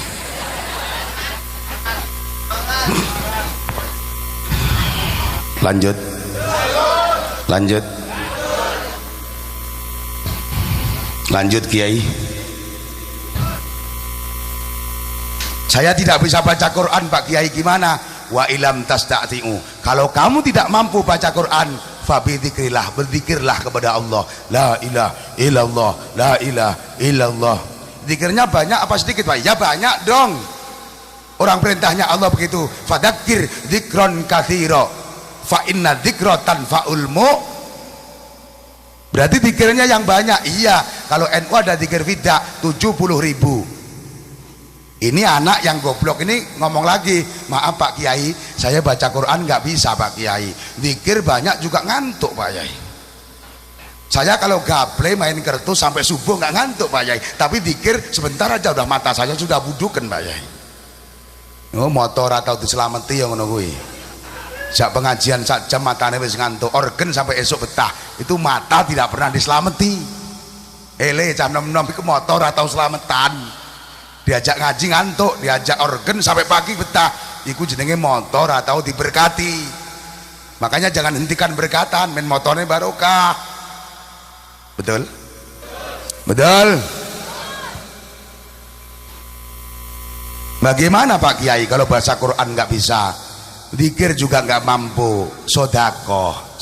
Lanjut. Lanjut. Lanjut Kiai. Saya tidak bisa baca Quran Pak Kiai, gimana? Wa ilam tasta'ti'u, kalau kamu tidak mampu baca Quran, fabi dzikrillah, berzikirlah kepada Allah. La ilaha illallah, la ilaha illallah. Zikirnya banyak apa sedikit Pak? Ya banyak dong. Orang perintahnya Allah begitu. Fadzakir dzikron katsira fa inna dzikra tanfa'ul mu. Berarti zikirnya yang banyak. Iya, kalau NU ada zikir fida 70.000. Ini anak yang goblok ini ngomong lagi, maaf Pak Kiai, saya baca Quran nggak bisa Pak Kiai, zikir banyak juga ngantuk Pak Kiai. Saya kalau gaple main kertas sampai subuh nggak ngantuk Pak Kiai, tapi zikir sebentar aja udah mata saya sudah budukan Pak Kiai. Oh, motor atau diselamati yang ngono kuwi. Sak pengajian sak jam matane wis ngantuk, organ sampai esok betah, itu mata tidak pernah diselamati. Ele jam 6 iku motor atau selamatan. Diajak ngaji ngantuk, diajak organ sampai pagi betah, iku jenenge motor atau diberkati. Makanya jangan hentikan berkatan, main motornya barokah. Betul? Betul? Bagaimana Pak Kiai kalau bahasa Quran nggak bisa, zikir juga nggak mampu, sodakoh,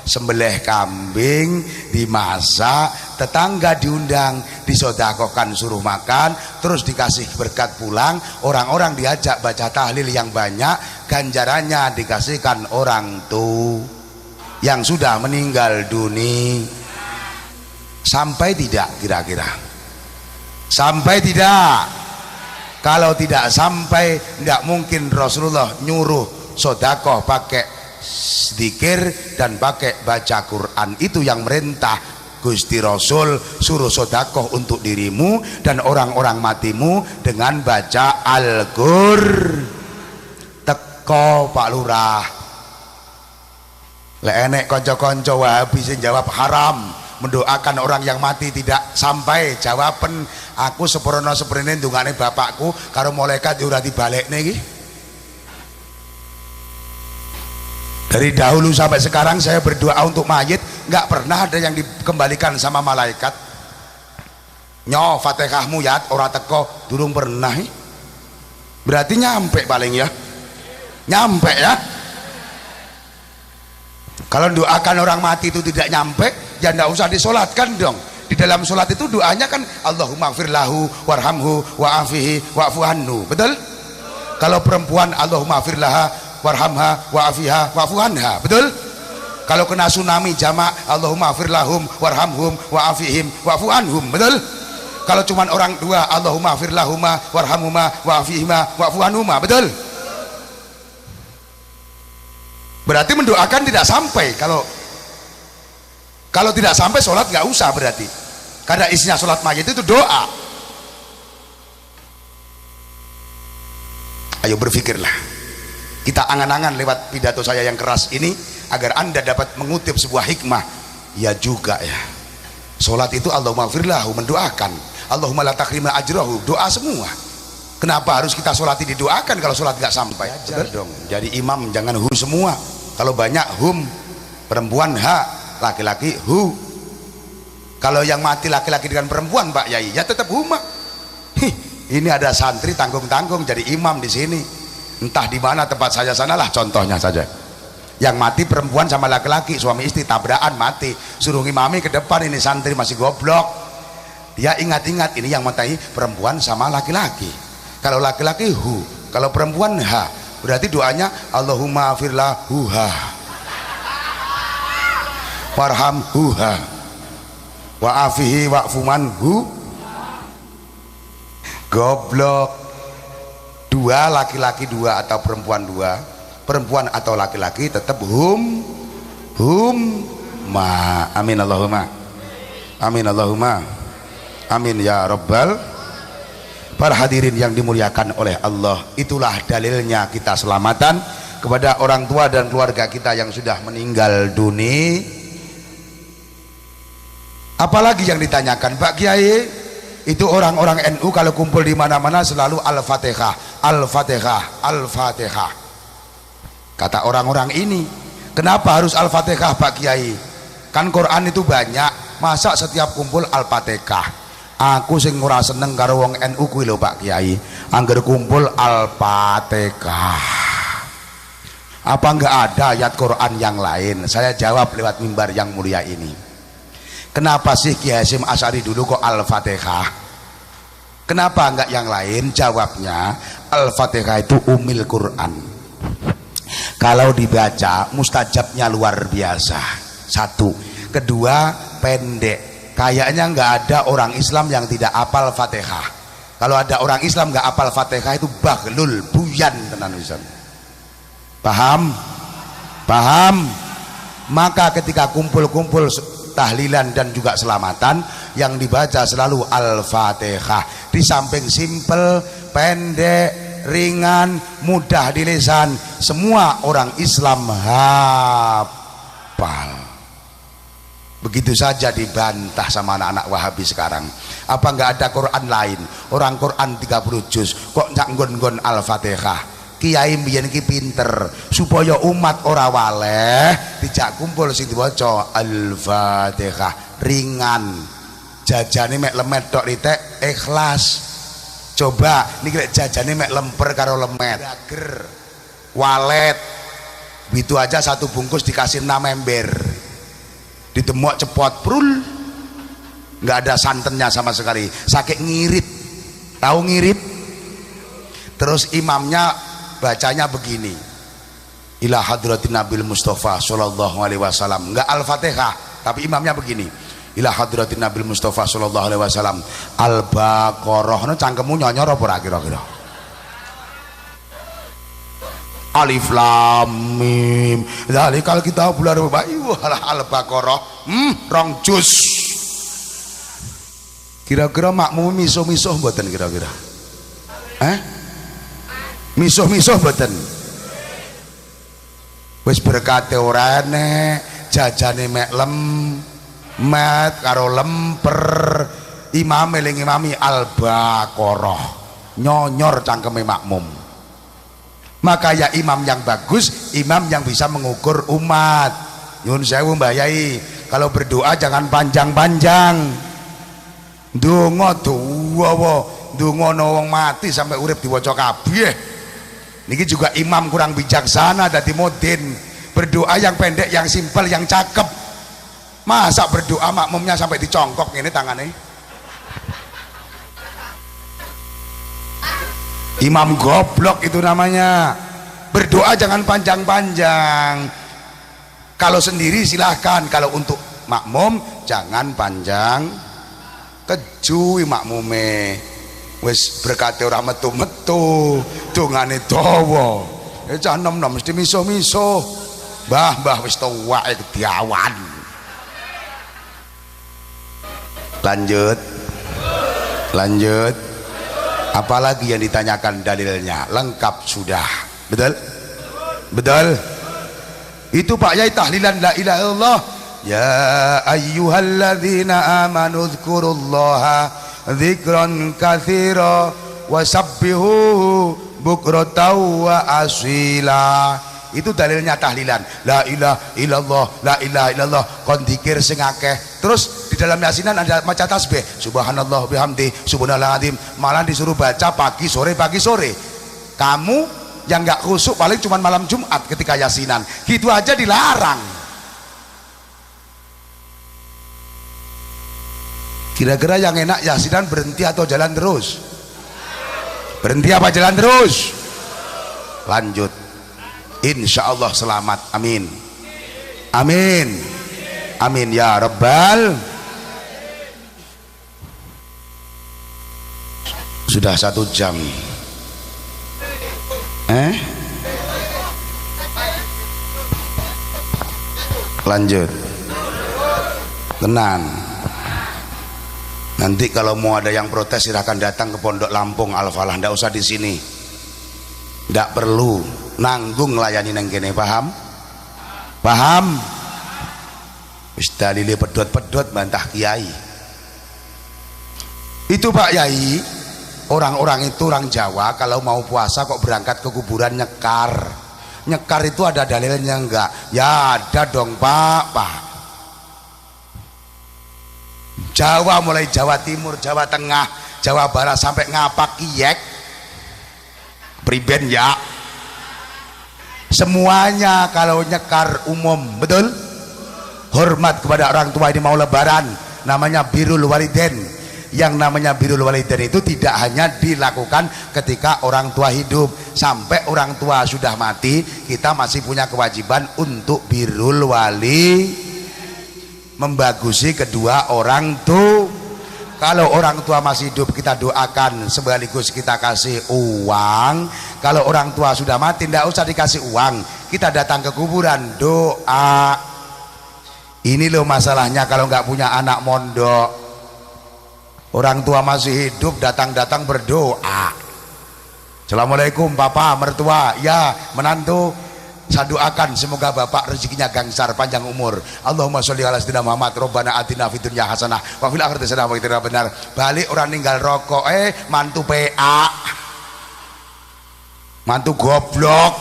sembelih kambing dimasak, tetangga diundang, disodakohkan, suruh makan, terus dikasih berkat pulang, orang-orang diajak baca tahlil yang banyak, ganjarannya dikasihkan orang tua yang sudah meninggal dunia. Sampai tidak kira-kira? Sampai tidak? Kalau tidak sampai, tidak mungkin Rasulullah nyuruh sodakoh pakai zikir dan pakai baca Quran. Itu yang merintah Gusti Rasul, suruh sodakoh untuk dirimu dan orang-orang matimu dengan baca Al-Qur'an. Teko Pak Lurah, lek enek konco-konco Wahabi sing jawab haram, mendoakan orang yang mati tidak sampai jawaban, aku seprono seprene ndungane bapakku karo malaikat ora dibalekne iki. Dari dahulu sampai sekarang saya berdoa untuk mayit, nggak pernah ada yang dikembalikan sama malaikat. Nyo Fatihahmu ya ora teko, durung pernah. Berarti nyampe paling ya. Nyampe ya. Kalau doakan orang mati itu tidak nyampe, ya nggak usah disolatkan dong. Di dalam sholat itu doanya kan Allahumma gfir lahu warhamhu wa'afihi wa'fu anhu, betul? Kalau perempuan Allahumma gfir laha warhamha wa'afiha wa'fu anha, betul? Kalau kena tsunami jamak Allahumma gfir lahum warhamhum wa'afihim wa'fu anhum, betul? Kalau cuma orang dua Allahumma gfir lahuma warhamhuma wa'afihima wa'fu anhuma, betul? Berarti mendoakan tidak sampai. Kalau tidak sampai sholat nggak usah berarti, karena isinya sholat mayit itu doa. Ayo berpikirlah, kita angan-angan lewat pidato saya yang keras ini agar anda dapat mengutip sebuah hikmah. Ya juga ya, sholat itu Allahumma gfirlahu, mendoakan. Allahumma la takrima ajrahu, doa semua. Kenapa harus kita sholat didoakan kalau sholat nggak sampai? Betul dong. Jadi imam jangan hu semua. Kalau banyak hum, perempuan ha, laki-laki hu. Kalau yang mati laki-laki dengan perempuan Pak Yai ya tetap huma. Ini ada santri tanggung-tanggung jadi imam di sini, entah di mana tempat saya sanalah contohnya saja. Yang mati perempuan sama laki-laki, suami istri tabrakan mati, suruh imami ke depan, ini santri masih goblok. Dia ingat-ingat ini yang mati perempuan sama laki-laki. Kalau laki-laki hu, kalau perempuan ha, berarti doanya Allahumma firlahuha warhamhuha wa'afihi wa'fumanhu. Goblok. Dua laki-laki dua atau perempuan dua, perempuan atau laki-laki tetap hum ma. Amin Allahumma amin Allahumma amin ya rabbal. Para hadirin yang dimuliakan oleh Allah, itulah dalilnya kita selamatan kepada orang tua dan keluarga kita yang sudah meninggal dunia. Apalagi yang ditanyakan Pak Kiai? Itu orang-orang NU kalau kumpul di mana-mana selalu Al-Fatihah, Al-Fatihah, Al-Fatihah. Kata orang-orang ini, kenapa harus Al-Fatihah Pak Kiai? Kan Quran itu banyak, masa setiap kumpul Al-Fatihah? Aku sing ora seneng karo wong NU kuwi lho Pak Kiai, angger kumpul Al-Fatihah. Apa enggak ada ayat Quran yang lain? Saya jawab lewat mimbar yang mulia ini. Kenapa sih Ki Hasyim Asy'ari dulu kok Al-Fatihah? Kenapa enggak yang lain? Jawabnya, Al-Fatihah itu umil Quran. Kalau dibaca mustajabnya luar biasa. Satu. Kedua, pendek. Kayaknya nggak ada orang Islam yang tidak hafal Fatihah. Kalau ada orang Islam nggak hafal Fatihah itu bahlul, buyan tenan wisan. Paham? Paham? Maka ketika kumpul-kumpul tahlilan dan juga selamatan, yang dibaca selalu Al-Fatihah. Di samping simpel, pendek, ringan, mudah di lisan, semua orang Islam hafal. Begitu saja dibantah sama anak-anak Wahabi sekarang. Apa enggak ada Quran lain? Orang Quran 30 juz kok nyak nggon-nggon Al-Fatihah. Kiai mbiyen iki pinter supaya umat ora waleh dijak kumpul sing diwaca Al-Fatihah, ringan. Jajane mek lemet tok ritek ikhlas. Coba niki lek jajane mek lemper karo lemet. Dager. Walet. Itu aja satu bungkus dikasih 6 ember. Ditemuk cepot prul, nggak ada santannya sama sekali, sakit ngirit. Tahu ngirit? Terus imamnya bacanya begini, ila hadratin nabil Mustafa sallallahu alaihi wasallam, nggak Al-Fatihah tapi imamnya begini, ila hadratin nabil Mustafa sallallahu alaihi wasallam, Al-Baqarah. No cangkemmu nyonyor apa kira-kira? Alif Lam Mim dzalikal kitabul la raiba fihi Al-Baqarah. Rong juz. Kira-kira makmum misuh-misuh mboten kira-kira? Misuh-misuh mboten? Wis berkate ora enek, jajane mek lemet karo lemper, imam eling imami Al-Baqarah. Nyonyor cangkeme makmum. Maka ya imam yang bagus, imam yang bisa mengukur umat. Nyun sewu Mbah Yai, kalau berdoa jangan panjang-panjang. Donga dawa, donga wong mati sampai urip diwaca kabeh. Niki juga imam kurang bijaksana dadi mudin. Berdoa yang pendek, yang simpel, yang cakep. Masa berdoa makmumnya sampai dicongkok ini tangannya? Imam goblok itu namanya. Berdoa jangan panjang-panjang. Kalau sendiri silahkan, kalau untuk makmum jangan panjang. Keju makmume wis berkate ora metu-metu, dongane dawa. Cah nom-nom mesti miso-miso. Mbah wis tuwek diawan. Lanjut. Apalagi yang ditanyakan dalilnya? Lengkap sudah. Betul. Itu Pak Yai tahlilan la ilaha illallah. Ya ayyuhalladzina amanu dzkurullaha dzikran katsira wasabbihuhu bukratan wa asila. Itu dalilnya tahlilan la ilaha illallah kon dzikir sing akeh. Terus di dalam yasinan ada maca tasbih subhanallah bihamdi subhanallahil azim, malah disuruh baca pagi sore. Kamu yang nggak khusuk paling cuma malam Jumat ketika yasinan, gitu aja dilarang. Kira-kira yang enak yasinan berhenti atau jalan terus? Berhenti apa jalan terus? Lanjut. Insya Allah selamat. Amin ya Rabbal. Sudah 1 jam. Lanjut. Tenang. Nanti kalau mau ada yang protes silahkan datang ke Pondok Lampung Al-Falah, ndak usah di sini. Ndak perlu nanggung layani nang kene, paham? Wis dalile pedot-pedot bantah kiai. Itu Pak Yai, orang-orang itu orang Jawa kalau mau puasa kok berangkat ke kuburan nyekar itu ada dalilnya enggak? Ya ada dong Pak. Jawa mulai Jawa Timur, Jawa Tengah, Jawa Barat sampai ngapak Kiyek priben ya, semuanya kalau nyekar umum, betul? Hormat kepada orang tua. Ini mau lebaran, namanya birrul walidain. Yang namanya birrul walidain itu tidak hanya dilakukan ketika orang tua hidup, sampai orang tua sudah mati kita masih punya kewajiban untuk birrul wali, membagusi kedua orang tua. Kalau orang tua masih hidup kita doakan, sekaligus kita kasih uang. Kalau orang tua sudah mati tidak usah dikasih uang, kita datang ke kuburan doa. Ini loh masalahnya kalau nggak punya anak mondok. Orang tua masih hidup datang-datang berdoa. Assalamualaikum papa mertua, ya menantu, saya doakan semoga bapak rezekinya gangsar, panjang umur. Allahumma sholli ala sayyidina Muhammad. Robbana atina fid dunya hasanah wa fil akhirati hasanah wa qina adzabannar. Balik orang ninggal rokok, mantu PA, mantu goblok.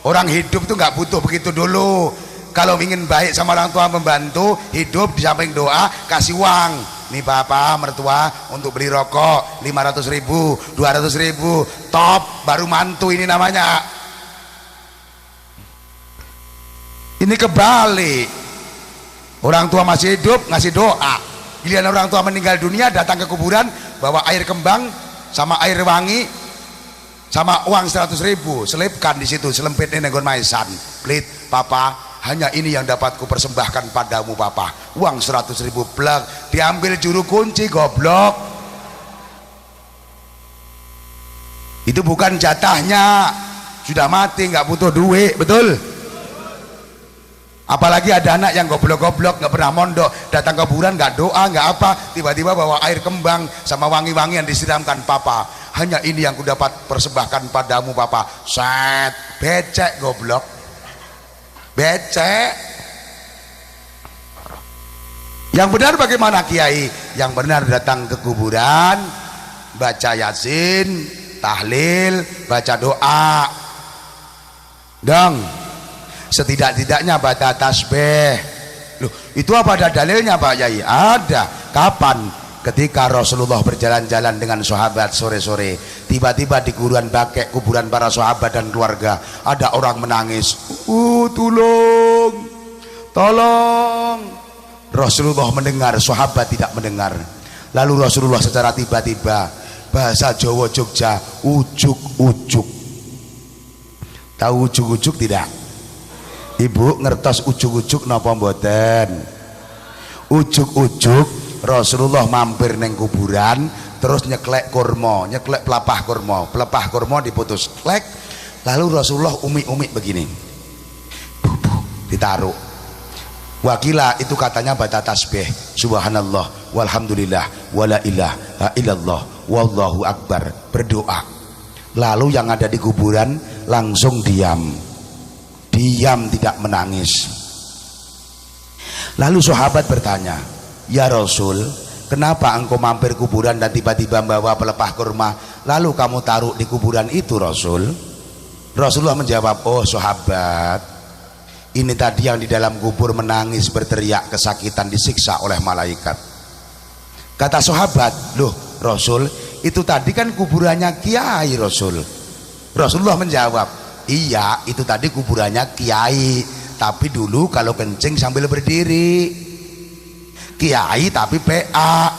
Orang hidup tuh nggak butuh begitu dulu. Kalau ingin baik sama orang tua, membantu hidup, di samping doa kasih uang. Nih bapak mertua untuk beli rokok 500.000 200.000 top, baru mantu ini namanya. Ini kebalik. Orang tua masih hidup ngasih doa, giliran orang tua meninggal dunia datang ke kuburan bawa air kembang sama air wangi sama uang 100.000, selipkan di situ, selempitnya nenggon maisan. Plit papa, hanya ini yang dapat kupersembahkan padamu papa. Uang 100.000 plak, diambil juru kunci goblok. Itu bukan jatahnya, sudah mati nggak butuh duit, betul? Apalagi ada anak yang goblok-goblok nggak pernah mondok, datang ke kuburan nggak doa nggak apa, tiba-tiba bawa air kembang sama wangi-wangi yang disiramkan. Papa, hanya ini yang ku dapat persembahkan padamu papa. Set, becek goblok, becek. Yang benar bagaimana kiai? Yang benar datang ke kuburan, baca yasin, tahlil, baca doa dong, setidak-tidaknya baca tasbih. Loh, itu apa ada dalilnya Pak Yai? Ada. Kapan? Ketika Rasulullah berjalan-jalan dengan sahabat sore-sore, tiba-tiba di kuburan Baqi', kuburan para sahabat dan keluarga, ada orang menangis. Tolong Rasulullah mendengar, sahabat tidak mendengar. Lalu Rasulullah secara tiba-tiba, bahasa Jawa Jogja, ujuk-ujuk. Tahu ujuk-ujuk tidak? Ibu ngertos ujuk-ujuk napa mboten? Ujuk-ujuk Rasulullah mampir neng kuburan, terus nyeklek kurma, nyeklek pelepah kurma diputus klek. Lalu Rasulullah umi-umi begini, ditaruh. Wakila itu katanya baca tasbih, subhanallah walhamdulillah wala ilaha illallah wallahu akbar, berdoa. Lalu yang ada di kuburan langsung diam tidak menangis. Lalu sahabat bertanya, ya Rasul, kenapa engkau mampir kuburan dan tiba-tiba membawa pelepah kurma lalu kamu taruh di kuburan itu Rasul? Rasulullah menjawab, oh sahabat, ini tadi yang di dalam kubur menangis berteriak kesakitan disiksa oleh malaikat. Kata sahabat, loh Rasul, itu tadi kan kuburannya kiai Rasul. Rasulullah menjawab, iya itu tadi kuburannya kiai, tapi dulu kalau kencing sambil berdiri. Kiai tapi PA.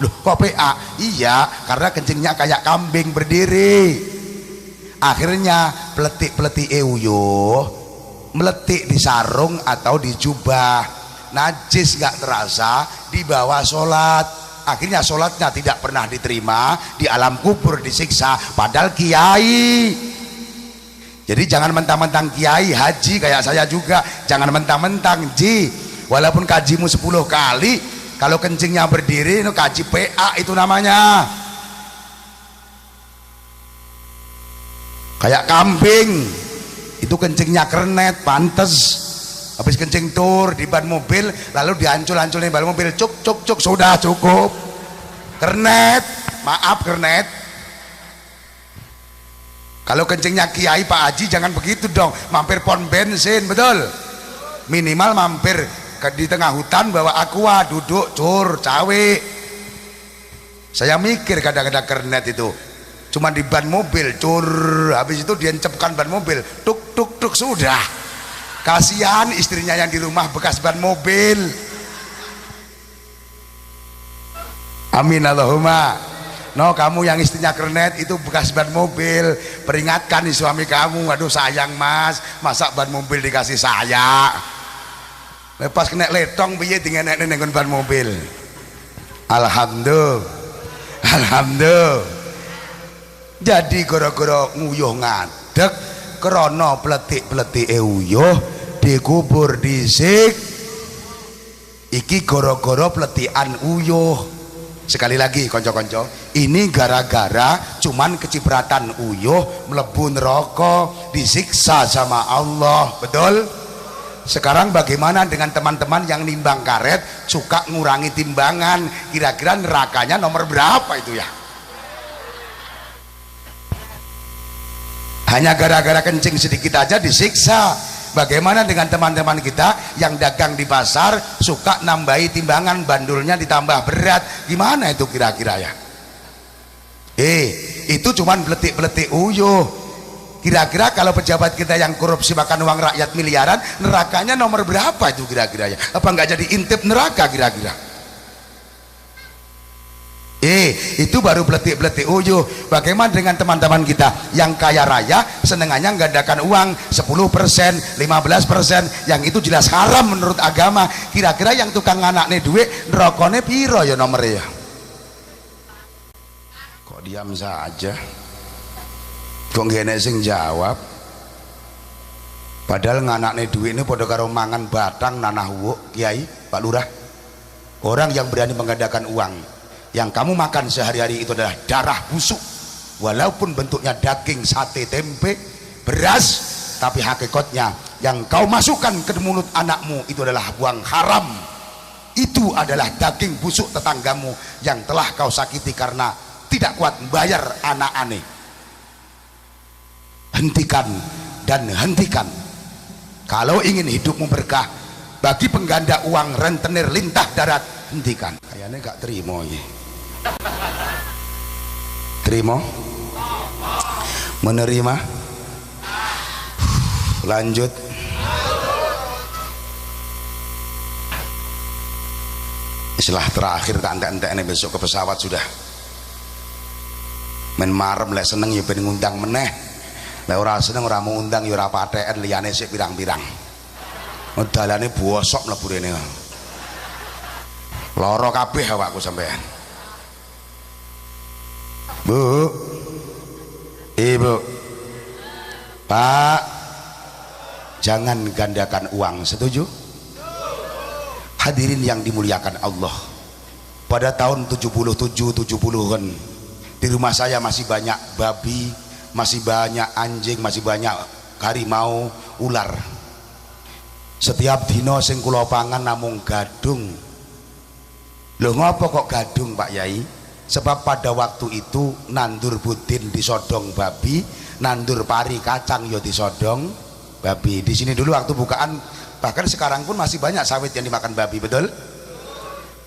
Loh kok PA? Iya karena kencingnya kayak kambing berdiri. Akhirnya peletik-peletik uyuh meletik di sarung atau di jubah, najis gak terasa, dibawa sholat. Akhirnya sholatnya tidak pernah diterima, di alam kubur disiksa, padahal kiai. Jadi jangan mentang-mentang kiai haji kayak saya juga, jangan mentang-mentang ji, walaupun kajimu 10 kali, kalau kencingnya berdiri itu kaji PA itu namanya, kayak kambing. Itu kencingnya kernet, pantes. Habis kencing tur di ban mobil, lalu diancul-anculin ban mobil, cuk, sudah cukup. Kernet, maaf kernet. Kalau kencingnya kiai Pak Haji jangan begitu dong, mampir pom bensin, betul? Minimal mampir di tengah hutan bawa aqua, duduk, cur, cawe. Saya mikir kadang-kadang kernet itu cuma di ban mobil, cur, habis itu diencepkan ban mobil, tuk sudah. Kasihan istrinya yang di rumah bekas ban mobil. Amin Allahumma. No, kamu yang istrinya kernet itu bekas ban mobil, peringatkan nih suami kamu, aduh sayang mas, masa ban mobil dikasih saya. Lepas kena letong piye dingenek ning ban mobil. Alhamdulillah. Jadi gara-gara nguyuh ngadeg krana pletik-pletike uyuh dikubur dhisik. Iki gara-gara pletikan uyuh. Sekali lagi konco-konco, ini gara-gara cuman kecipratan uyuh mlebu neraka disiksa sama Allah, betul? Sekarang bagaimana dengan teman-teman yang nimbang karet suka ngurangi timbangan, kira-kira nerakanya nomor berapa itu ya? Hanya gara-gara kencing sedikit aja disiksa. Bagaimana dengan teman-teman kita yang dagang di pasar suka nambahi timbangan, bandulnya ditambah berat, gimana itu kira-kira ya? Itu cuman beletik-beletik uyuh. Kira-kira kalau pejabat kita yang korupsi makan uang rakyat miliaran, nerakanya nomor berapa itu kira-kira ya? Apa nggak jadi intip neraka kira-kira? Itu baru beletik-beletik uyuh. Bagaimana dengan teman-teman kita yang kaya raya senengannya nggandakan uang 10%, 15%, yang itu jelas haram menurut agama. Kira-kira yang tukang nganakne duit nerokone piro ya nomornya ya? Kok diam saja? Kok ngene sing jawab? Padahal nganakne duit ini padha karo mangan batang nanah wuk, Kiai, Pak Lurah. Orang yang berani menggandakan uang, yang kamu makan sehari-hari itu adalah darah busuk, walaupun bentuknya daging, sate, tempe, beras, tapi hakikatnya yang kau masukkan ke mulut anakmu itu adalah uang haram. Itu adalah daging busuk tetanggamu yang telah kau sakiti karena tidak kuat membayar anak aneh. Hentikan dan hentikan. Kalau ingin hidupmu berkah, bagi pengganda uang rentenir lintah darat, hentikan. Kayaknya gak terima ini. Terima? Menerima? Lanjut. istilah terakhir tak entek-entek besok ke pesawat sudah men marem lek seneng ya ben ngundang meneh, lek ora seneng ora mau undang ya ora patheken liyane sik pirang-pirang dalane bosok mlebu rene lara kabeh awakku sampean. Bu, Ibu, Pak, jangan gandakan uang, setuju? Hadirin yang dimuliakan Allah, pada tahun 77-70-an di rumah saya masih banyak babi, masih banyak anjing, masih banyak harimau, ular. Setiap dino sing kula pangan namung gadung. Lho ngopo kok gadung Pak Yai? Sebab pada waktu itu nandur budin disodong babi, nandur pari kacang yo disodong babi. Di sini dulu waktu bukaan, bahkan sekarang pun masih banyak sawit yang dimakan babi, betul?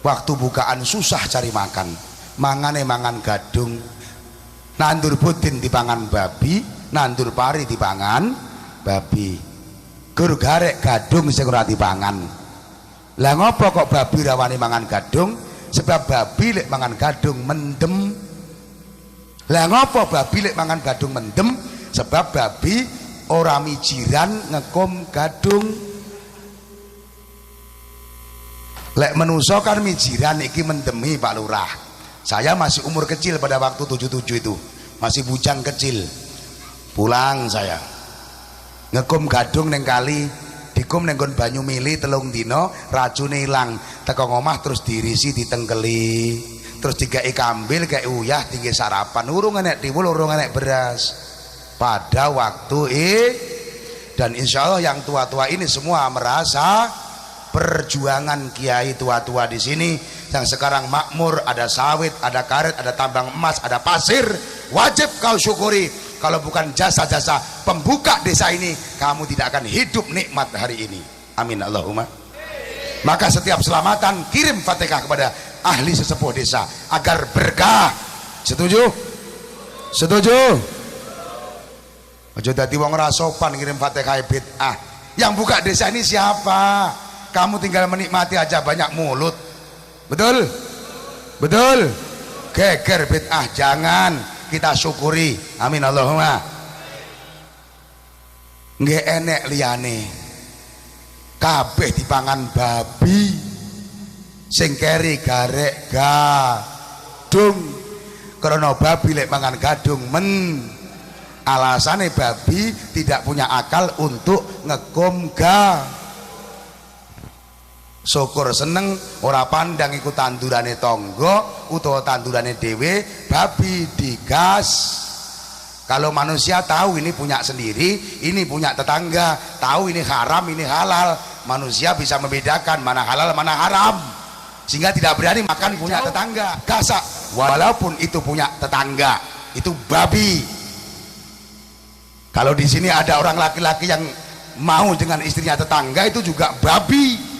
Waktu bukaan susah cari makan, mangane mangan gadung, nandur budin dipangan babi, nandur pari dipangan babi. Gur garek gadung sing ora dipangan. Lah ngopo kok babi rawani mangan gadung? Sebab babi lek mangan gadung mendem. Lah ngopo babi lek mangan gadung mendem? Sebab babi ora mijiran ngekom gadung. Lek menuso kan mijiran iki mendemi Pak Lurah. Saya masih umur kecil pada waktu 77 itu, masih bujang kecil. Pulang saya ngekom gadung neng kali, dikum neng kon banyu mili telung dino, racune ilang, teko ngomah terus dirisi ditengkeli, terus dikai kambil kayak uyah tinggi sarapan, urung enek tiwul, urung enek beras. Pada waktu dan insya Allah yang tua-tua ini semua merasa perjuangan kiai tua-tua di sini yang sekarang makmur, ada sawit, ada karet, ada tambang emas, ada pasir, wajib kau syukuri. Kalau bukan jasa-jasa pembuka desa ini, kamu tidak akan hidup nikmat hari ini. Amin Allahumma. Maka setiap selamatan kirim Fatihah kepada ahli sesepuh desa agar berkah. Setuju? Setuju? Ojo dadi wong ora sopan ngirim Fatihah bid'ah. Yang buka desa ini siapa? Kamu tinggal menikmati aja, banyak mulut. Betul? Betul? Geger bid'ah jangan, kita syukuri. Amin Allahumma. Nggih enek liyane kabeh dipangan babi, sing keri garek gadung. Karena babi lek mangan gadung men, alasane babi tidak punya akal untuk ngekom syukur seneng ora pandang ikut tandurane tonggo utawa tandurane dewe, babi digas. Kalau manusia tahu ini punya sendiri, ini punya tetangga, tahu ini haram ini halal, manusia bisa membedakan mana halal mana haram, sehingga tidak berani makan punya tetangga. Gasak walaupun itu punya tetangga, itu babi. Kalau di sini ada orang laki-laki yang mau dengan istrinya tetangga, itu juga babi.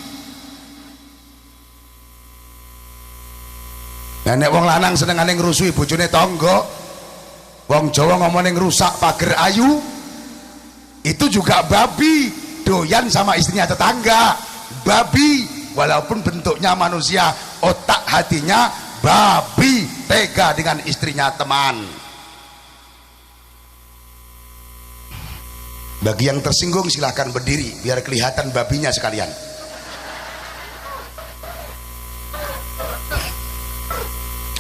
Nek wong lanang senengane ngrusui bojone tangga, wong Jawa ngomongin rusak pager ayu, itu juga babi. Doyan sama istrinya tetangga, babi. Walaupun bentuknya manusia, otak hatinya babi, tega dengan istrinya teman. Bagi yang tersinggung silahkan berdiri biar kelihatan babinya sekalian.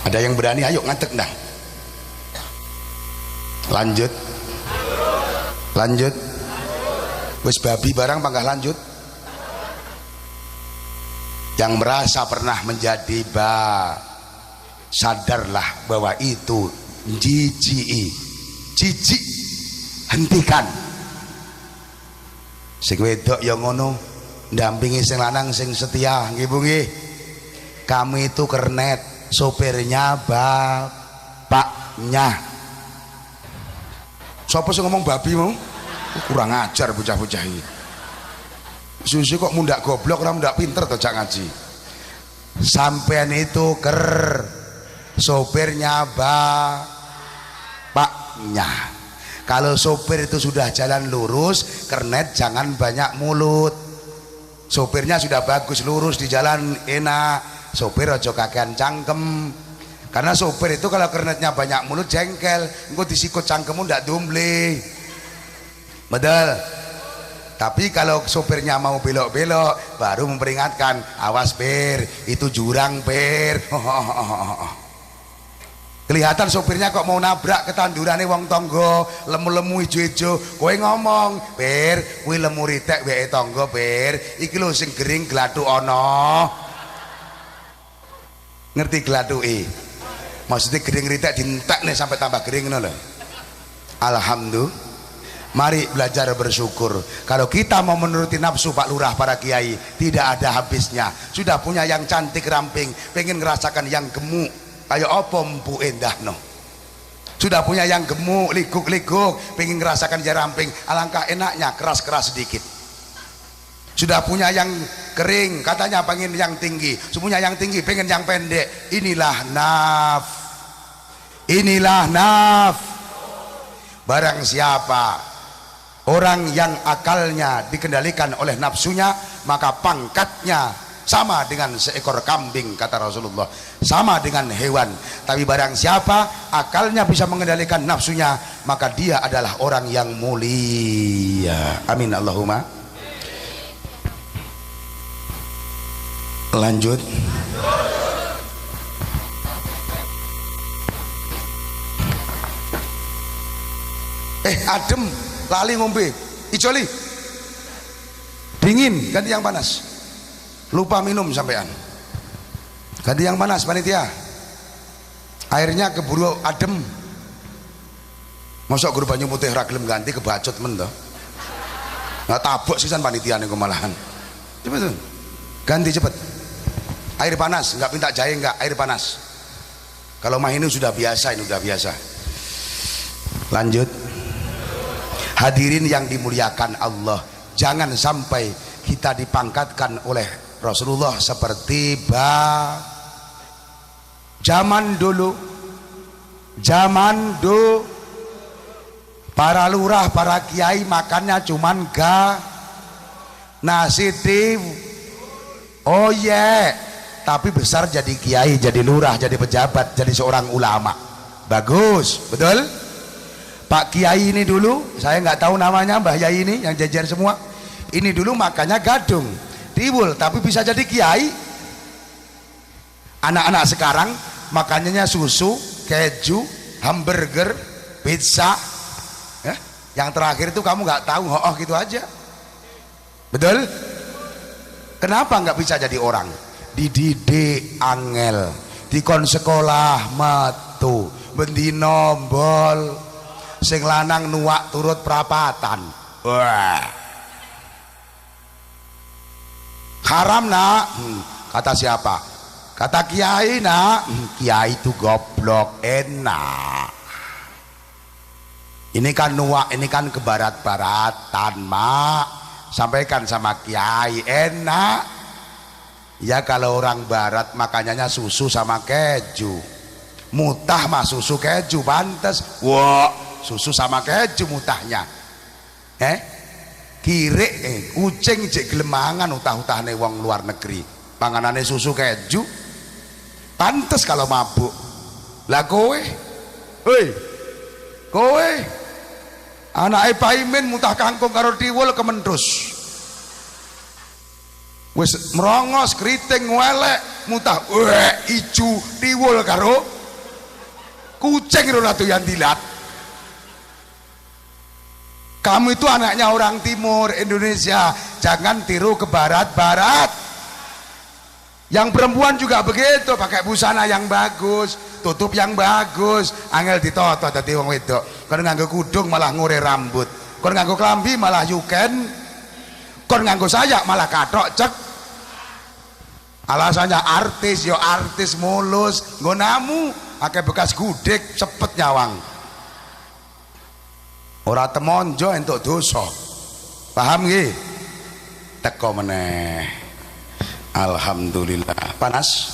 Ada yang berani, ayo ngadeg dah. Lanjut. Lanjut. Wis babi barang panggah lanjut. Yang merasa pernah menjadi sadarlah bahwa itu jijik. Jijik. Hentikan. Sing wedok ya ngono, ndampingi sing lanang sing setia, nggih Bu nggih. Kami itu kernet, sopirnya bapaknya. Siapa sih ngomong babi mau? Kurang ajar bocah-bocah ini. Susi kok mundak goblok, orang mundak pinter tuh jak ngaji. Sampean itu sopirnya bapaknya. Kalau sopir itu sudah jalan lurus, kernet jangan banyak mulut. Sopirnya sudah bagus lurus di jalan enak, sopir aja kakean cangkem, karena sopir itu kalau kernetnya banyak mulut jengkel, engko disikut cangkemmu ndak dumble. Betul. Tapi kalau sopirnya mau belok-belok baru memperingatkan, awas per, itu jurang per. Kelihatan sopirnya kok mau nabrak ketandurane wong tonggo, lemu-lemu ijo-ijo, kowe ngomong, "Per, kuwi lemu ritek weke tonggo, Per. Iki lho sing gering glathuk ana." Ngerti glathuke? Maksudnya gering ritek dientekne sampai tambah gering ngono lho. Alhamdulillah. Mari belajar bersyukur. Kalau kita mau menuruti nafsu Pak Lurah, para kiai, tidak ada habisnya. Sudah punya yang cantik ramping, pengen ngerasakan yang gemuk, kayak apa mpu endah no. Sudah punya yang gemuk, liguk-liguk, pengen ngerasakan yang ramping, alangkah enaknya keras-keras sedikit. Sudah punya yang kering, katanya pengen yang tinggi. Punya yang tinggi, pengen yang pendek. Inilah naf. Barang siapa orang yang akalnya dikendalikan oleh nafsunya, maka pangkatnya sama dengan seekor kambing, kata Rasulullah, sama dengan hewan. Tapi barang siapa akalnya bisa mengendalikan nafsunya, maka dia adalah orang yang mulia. Amin Allahumma. Lanjut. Adem, lali ngombe, ijoli dingin, ganti yang panas. Lupa minum sampean, ganti yang panas panitia. Airnya keburu adem. Masuk guru banyu putih raglem ganti kebacut men toh. Nggak tabok sisan panitia nih kemalahan. Cepet tuh, ganti cepet. Air panas, nggak minta jahe, nggak, air panas. Kalau mah ini sudah biasa, ini sudah biasa. Lanjut. Hadirin yang dimuliakan Allah, jangan sampai kita dipangkatkan oleh Rasulullah seperti zaman dulu para lurah, para kiai makannya cuman nasi oh yeah, tapi besar jadi kiai, jadi lurah, jadi pejabat, jadi seorang ulama. Bagus, betul? Pak Kiai ini dulu, saya nggak tahu namanya, Mbah Yai ini yang jajar semua. Ini dulu makannya gadung, tiwul, tapi bisa jadi kiai. Anak-anak sekarang makannya susu, keju, hamburger, pizza. Ya? Yang terakhir itu kamu nggak tahu, gitu aja. Betul? Kenapa nggak bisa jadi orang? Dididik angel, dikon sekolah metu, bendino bol. Sing lanang nuwak turut prapatan. Wah. Haram nak, kata siapa? Kata kiai nak. Kiai itu goblok, enak. Ini kan nuwak, ini kan ke barat-baratan mak. Sampaikan sama kiai, enak. Ya kalau orang barat makanannya susu sama keju. Mutah mah susu keju pantes. Wah. Susu sama keju mutahnya. Kire kucing jek gelemangan utah-utahane wong luar negeri. Panganane susu keju. Pantes kalau mabuk. Lah kowe anake Paimin mutah kangkung karo tiwul kementrus. Wis merongos keriting welek mutah ijo tiwul karo kucing ora doyan dilat. Kamu itu anaknya orang timur Indonesia, jangan tiru ke barat-barat. Yang perempuan juga begitu, pakai busana yang bagus, tutup yang bagus, angel ditoto dadi wong wedok. Kon nganggo kudung malah ngure rambut, kon nganggo klambi malah yuken, kon nganggo sayak malah kathok cek. Alasannya artis, yo artis mulus, nggonamu akeh bekas gudeg cepet nyawang. Ora temonjo entuk dosa. Paham nggih? Teko meneh. Alhamdulillah. Panas?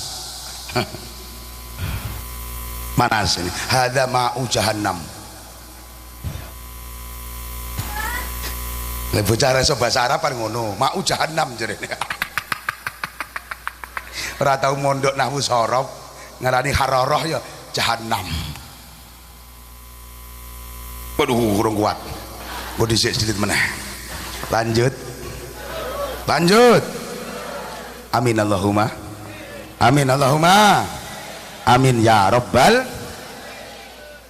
Panas ini. Hadza ma'u jahannam. Lek bocah reso bahasa Arab kan ngono, ma'u jahannam jarene. ora tau mondok nahwu sorof ngarani haroroh ya jahanam. Waduh kurang kuat, gue disik sedikit meneh. Lanjut amin Allahumma amin ya robbal.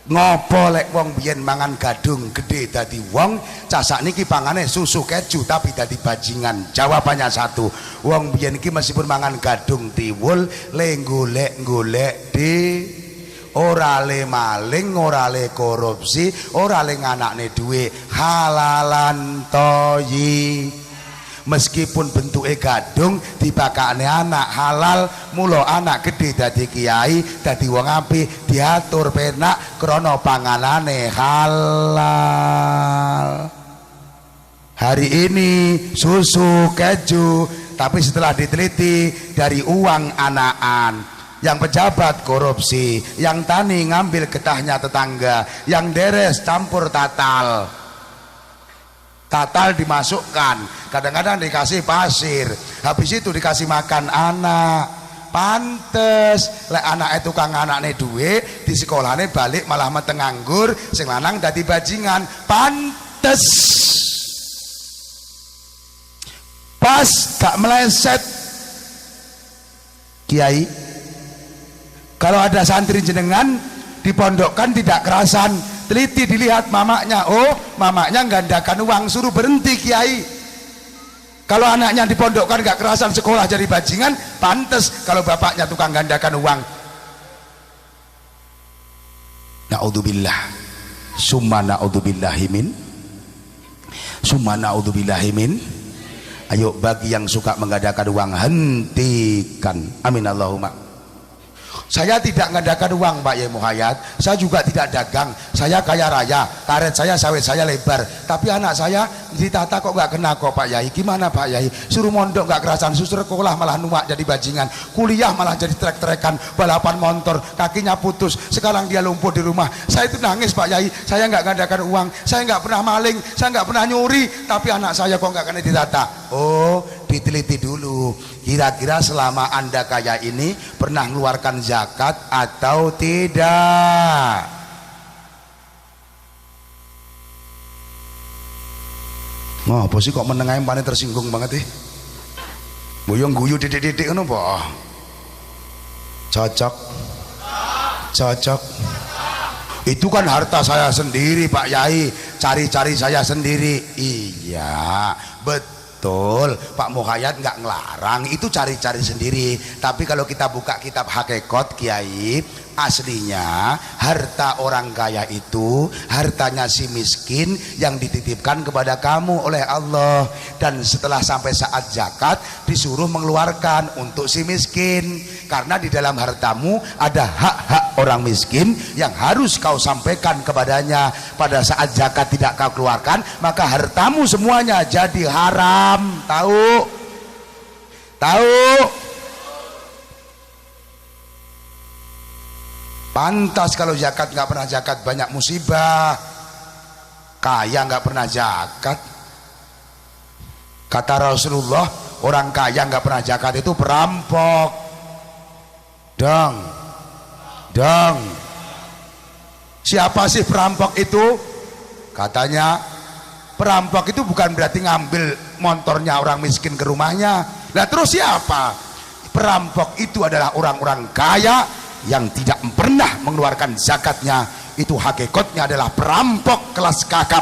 Ngopo lek wong biyen mangan gadung gede dadi wong, casak niki pangane susu keju tapi dadi bajingan? Jawabannya satu, wong biyen iki meskipun mangan gadung tiwul le golek di, ora le maling, ora le korupsi, ora le nganakne duwe, halalan toyi. Meskipun bentuknya gadung dipakane anak halal, mulo anak gede dadi kiai dadi wong apik, diatur penak krana panganane halal. Hari ini susu keju, tapi setelah diteliti dari uang anakan, yang pejabat korupsi, yang tani ngambil getahnya tetangga, yang deres campur tatal dimasukkan, kadang-kadang dikasih pasir, habis itu dikasih makan anak. Pantes lek anake tukang anakne duwe di sekolahane balik malah meteng nganggur, sing lanang dadi bajingan. Pantes pas gak meleset. Kiai, kalau ada santri jenengan dipondokkan tidak kerasan, teliti dilihat mamaknya, oh mamaknya nggandakan uang, suruh berhenti kiai. Kalau anaknya dipondokkan gak kerasan sekolah jadi bajingan, pantes kalau bapaknya tukang gandakan uang. Naudzubillah summa naudzubillahimin. Ayo bagi yang suka menggandakan uang, hentikan. Amin Allahumma. Saya tidak mengadakan uang Pak Yai Muhayyad, saya juga tidak dagang, saya kaya raya, karet saya, sawit saya lebar, tapi anak saya ditata kok gak kena kok Pak Yai. Gimana Pak Yai? Suruh mondok gak kerasan, suruh sekolah malah nuak jadi bajingan, kuliah malah jadi trek-trekan, balapan motor, kakinya putus, sekarang dia lumpuh di rumah. Saya itu nangis Pak Yai, saya gak mengadakan uang, saya gak pernah maling, saya gak pernah nyuri, tapi anak saya kok gak kena ditata. Oh, diteliti dulu, kira-kira selama Anda kaya ini pernah mengeluarkan zakat atau tidak? Wah, apa sih kok menengah yang paling tersinggung banget nih? Boyong guyu titik-titik ngono apa? Cocok. Itu kan harta saya sendiri Pak Yai, cari-cari saya sendiri. Iya, betul Pak Muhayyad nggak ngelarang, itu cari-cari sendiri. Tapi kalau kita buka kitab hakikat Kiai, aslinya harta orang kaya itu hartanya si miskin yang dititipkan kepada kamu oleh Allah, dan setelah sampai saat zakat disuruh mengeluarkan untuk si miskin, karena di dalam hartamu ada hak-hak orang miskin yang harus kau sampaikan kepadanya. Pada saat zakat tidak kau keluarkan, maka hartamu semuanya jadi haram. Tahu? Pantas kalau zakat nggak pernah zakat, banyak musibah. Kaya nggak pernah zakat, kata Rasulullah, orang kaya nggak pernah zakat itu perampok. Dong. Siapa sih perampok itu? Katanya perampok itu bukan berarti ngambil motornya orang miskin ke rumahnya. Lah terus siapa? Perampok itu adalah orang-orang kaya yang tidak pernah mengeluarkan zakatnya. Itu hakikatnya adalah perampok kelas kakap,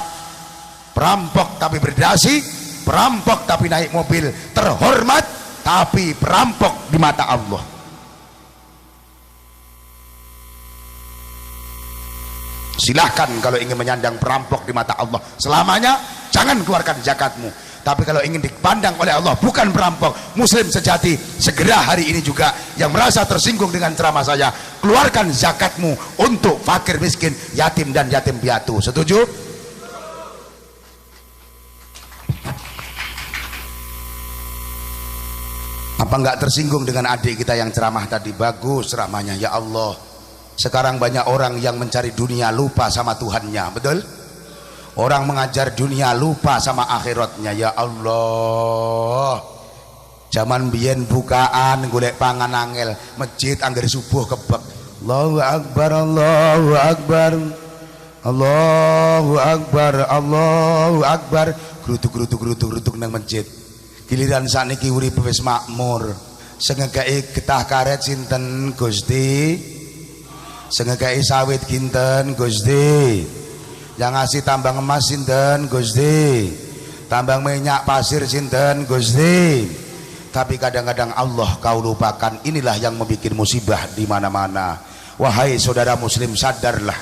perampok tapi berdasi, perampok tapi naik mobil terhormat, tapi perampok di mata Allah. Silahkan kalau ingin menyandang perampok di mata Allah selamanya, jangan keluarkan zakatmu. Tapi kalau ingin dipandang oleh Allah bukan perampok, muslim sejati, segera hari ini juga yang merasa tersinggung dengan ceramah saya, keluarkan zakatmu untuk fakir miskin, yatim dan yatim piatu. Setuju? Apa enggak tersinggung dengan adik kita yang ceramah tadi? Bagus ceramahnya, ya Allah. Sekarang banyak orang yang mencari dunia lupa sama Tuhannya, betul? Orang mengajar dunia lupa sama akhiratnya, ya Allah. Zaman biyen bukaan golek pangan angel, masjid angger subuh kebek. Allahu akbar, Allahu akbar. Allahu akbar, Allahu akbar. Grutuk nang masjid. Giliran sakniki urip wis makmur. Sing ngekeki getah karet sinten Gusti? Sing ngekeki sawit kinten Gusti? Yang ngasih tambang emas sinten Gusti? Tambang minyak pasir sinten Gusti? Tapi kadang-kadang Allah kau lupakan. Inilah yang membuat musibah di mana-mana. Wahai saudara muslim, sadarlah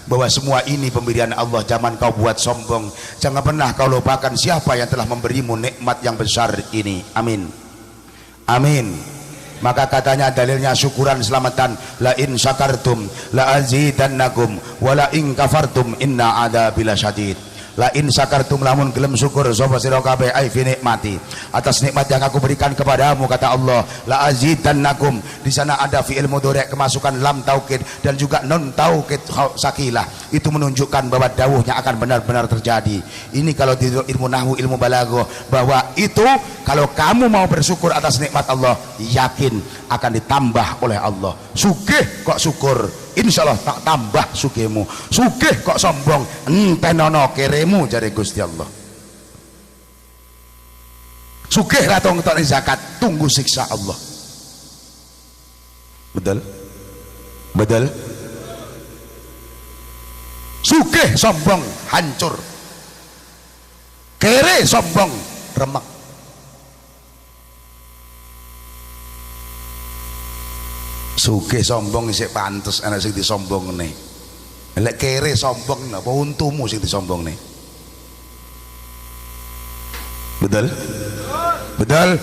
bahwa semua ini pemberian Allah. Jangan kau buat sombong, jangan pernah kau lupakan siapa yang telah memberimu nikmat yang besar ini. Amin, amin. Maka katanya dalilnya syukuran selamatan, la in syakartum la azidannakum wa la in kafartum inna adzabi lasyadid. La in syakartum, lamun gelem syukur sapa sira kabeh ai fi nikmati, atas nikmat yang aku berikan kepadamu, kata Allah, la azidannakum. Di sana ada fi'il mudhari' kemasukan lam taukid dan juga non taukid sakilah. Itu menunjukkan bahwa dawuhnya akan benar-benar terjadi. Ini kalau di ilmu nahwu, ilmu balaghah, bahwa itu kalau kamu mau bersyukur atas nikmat Allah, yakin akan ditambah oleh Allah. Sugih kok syukur, insyaallah tak tambah sugihmu. Sugih kok sombong, entenono keremu, jare Gusti Allah. Sugih ra tau ngetokne zakat, tunggu siksa Allah. Betul? Betul? Sugih sombong hancur, kere sombong remek. Sugih sombong isik pantes ana sing disombongne. Lek kere sombong napa untumu sing disombongne. Betul? Betul?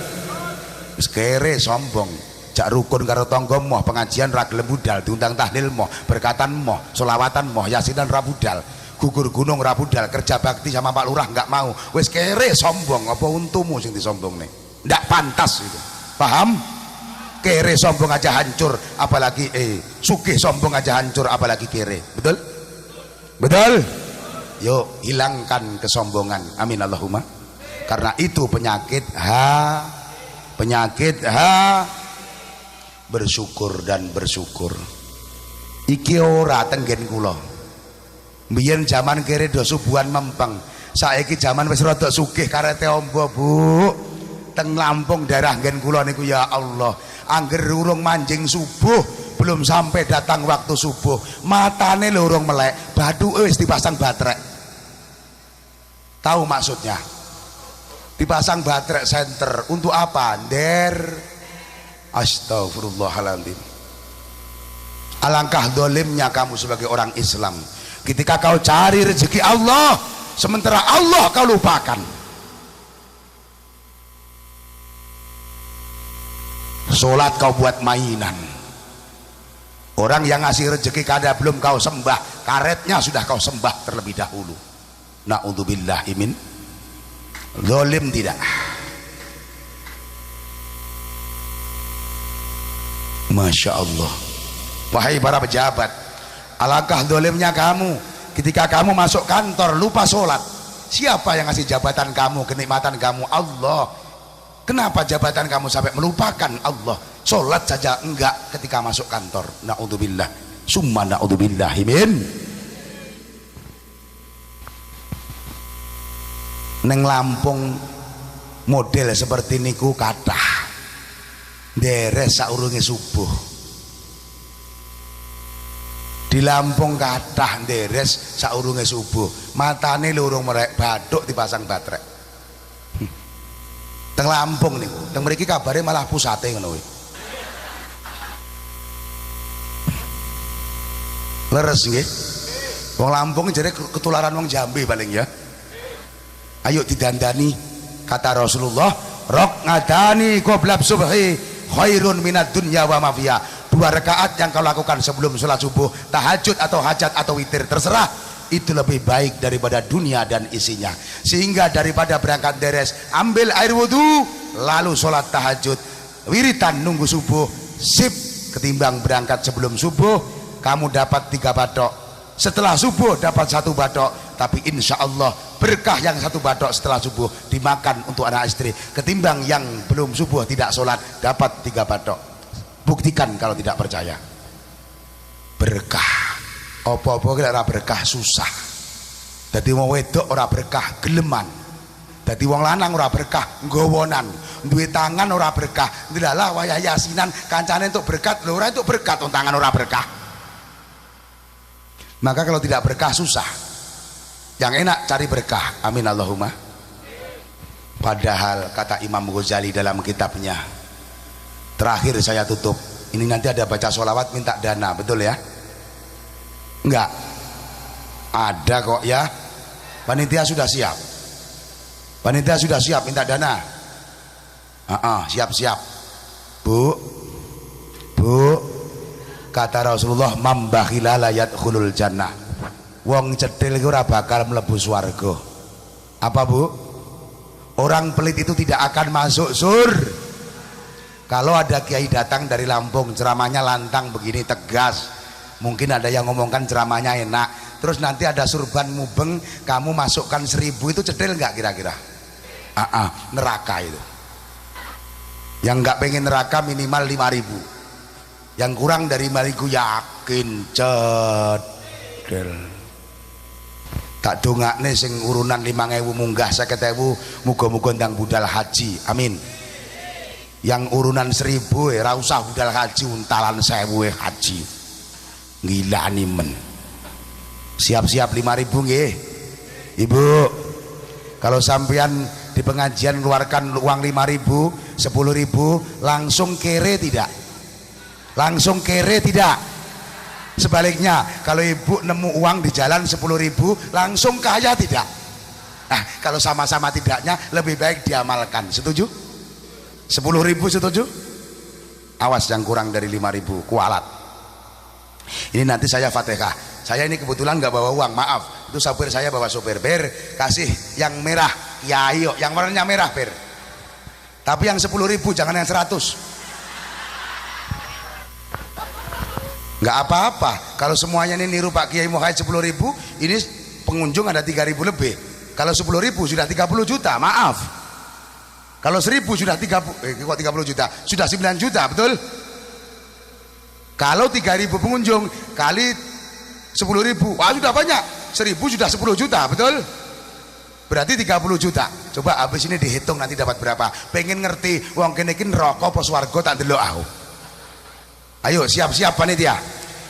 Wis kere sombong, jak rukun karo tangga moh, pengajian ra gelem budal, diundang tahlil moh, berkatan moh, selawatan moh, yasinan ra budal, gugur gunung ra budal, kerja bakti sama Pak Lurah enggak mau. Wis kere sombong, apa untumu sing disombongne. Ndak pantas itu. Paham? Kere sombong aja hancur, apalagi sugih sombong aja hancur, apalagi kere. Betul? Betul? Yuk hilangkan kesombongan. Amin Allahumma. Karena itu penyakit bersyukur dan bersyukur. Iki ora tenggen kula. Mbiyen zaman kere do subuhan mempeng. Saiki zaman wis rada sugih karete amba, Bu. Teng Lampung daerah nggen kula niku ya Allah, angger urung manjing subuh, belum sampai datang waktu subuh, matane lho urung melek, bathuke wis dipasang baterai. Tahu maksudnya? Dipasang baterai senter untuk apa? Der. Astagfirullahaladzim. Alangkah dolimnya kamu sebagai orang Islam ketika kau cari rezeki Allah sementara Allah kau lupakan. Sholat kau buat mainan. Orang yang ngasih rezeki kada belum kau sembah, karetnya sudah kau sembah terlebih dahulu. Na'udzubillah min zalim. Tidak. Masya Allah. Wahai para pejabat, alangkah zalimnya kamu ketika kamu masuk kantor lupa sholat. Siapa yang ngasih jabatan kamu, kenikmatan kamu? Allah. Kenapa jabatan kamu sampai melupakan Allah? Sholat saja enggak ketika masuk kantor. Na'udzubillah. Summa na'udzubillah min. Neng Lampung model seperti niku kathah. Deres saurunge subuh. Di Lampung kathah deres saurunge subuh. Matane lurung merek, bathuk dipasang baterai. Teng Lampung niku, teng mriki kabare malah pusate ngono kuwi. Leres nggih. Wong Lampung jare ketularan wong Jambi paling ya. Ayo didandani, kata Rasulullah, rok ngadani qoblab subhi khairun minad dunya wa ma fiha. 2 rakaat yang kau lakukan sebelum sholat subuh, tahajud atau hajat atau witir, terserah, itu lebih baik daripada dunia dan isinya. Sehingga daripada berangkat deres, ambil air wudhu lalu sholat tahajud, wiritan nunggu subuh, sip, ketimbang berangkat sebelum subuh kamu dapat 3 bathok, setelah subuh dapat 1 bathok, tapi insya Allah berkah yang 1 batok setelah subuh dimakan untuk anak istri ketimbang yang belum subuh tidak sholat dapat 3 batok. Buktikan kalau tidak percaya. Berkah apa-apa kira berkah susah. Dadi wong wedok ora berkah geleman, dadi wong lanang ora berkah nggowonan, duwe tangan ora berkah ndelalah wayah yasinan kancane untuk berkat lho ora untuk berkat wong tangan ora berkah. Maka kalau tidak berkah susah, yang enak cari berkah. Amin Allahumma. Padahal kata Imam Ghazali dalam kitabnya, terakhir saya tutup ini, nanti ada baca sholawat minta dana, betul ya? Enggak ada kok ya, panitia sudah siap, panitia sudah siap minta dana. Siap-siap bu, kata Rasulullah mambakhila la yadkhulul jannah, wong cedhil iku ora bakal mlebu swarga. Apa bu? Orang pelit itu tidak akan masuk surga. Kalau ada kiai datang dari Lampung ceramahnya lantang begini tegas, mungkin ada yang ngomongkan ceramahnya enak, terus nanti ada surban mubeng kamu masukkan 1000, itu cedil nggak kira-kira? Neraka itu. Yang nggak pengen neraka minimal 5000, yang kurang dari 5000 yakin cedil. Tak dongakne sing urunan 5000 munggah 50.000 muga-muga ndang budal haji, amin. Yang urunan 1000 ora usah budal haji, untalan 1000 haji ngilani men. Siap-siap 5000 nggih ibu. Kalau sampean di pengajian keluarkan uang 5000 10.000 langsung kere tidak? Langsung kere tidak? Sebaliknya kalau ibu nemu uang di jalan 10.000 langsung kaya tidak? Nah kalau sama-sama tidaknya lebih baik diamalkan. Setuju? 10.000 setuju? Awas yang kurang dari 5.000 kualat. Ini nanti saya Fatihah. Saya ini kebetulan nggak bawa uang, maaf. Itu sopir saya bawa sopir. Ber, kasih yang merah. Ya ayo, yang warnanya merah ber. Tapi yang 10.000 jangan yang 100. Nggak apa-apa kalau semuanya ini niru Pak Kiai Muhammad 10.000, ini pengunjung ada 3.000 lebih. Kalau 10.000 sudah 30 juta, maaf. Kalau 1.000 sudah 30 juta, sudah 9 juta, betul? Kalau 3.000 pengunjung kali 10.000, wah sudah banyak. 1.000 sudah 10 juta, betul? Berarti 30 juta. Coba habis ini dihitung nanti dapat berapa. Pengen ngerti wong kene iki neraka apa swarga tak ndelok aku. Ayo siap-siap panitia.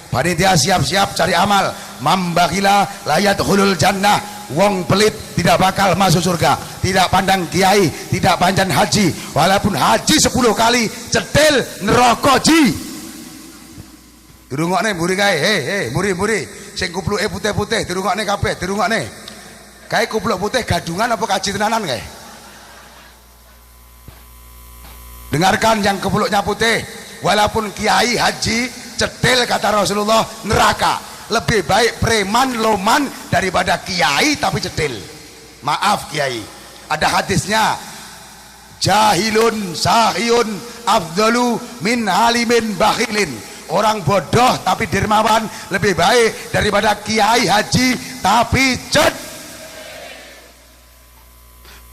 Panitia siap-siap cari amal. Mambakhila layat hulul jannah. Wong pelit tidak bakal masuk surga. Tidak pandang kiai, tidak panjang haji. Walaupun haji 10 kali cetil neraka ji. Dirungokne mburi kae. Hei, muri-muri. Sing kupluke putih-putih dirungokne kabeh, dirungokne. Kae kupluk putih gadungan apa kaji tenanan kae? Dengarkan yang kupluknya putih. Walaupun kiai haji cetil kata Rasulullah neraka, lebih baik preman loman daripada kiai tapi cetil. Maaf kiai, ada hadisnya, jahilun sahiyun afdalu min halimin bakhilin. Orang bodoh tapi dermawan lebih baik daripada kiai haji tapi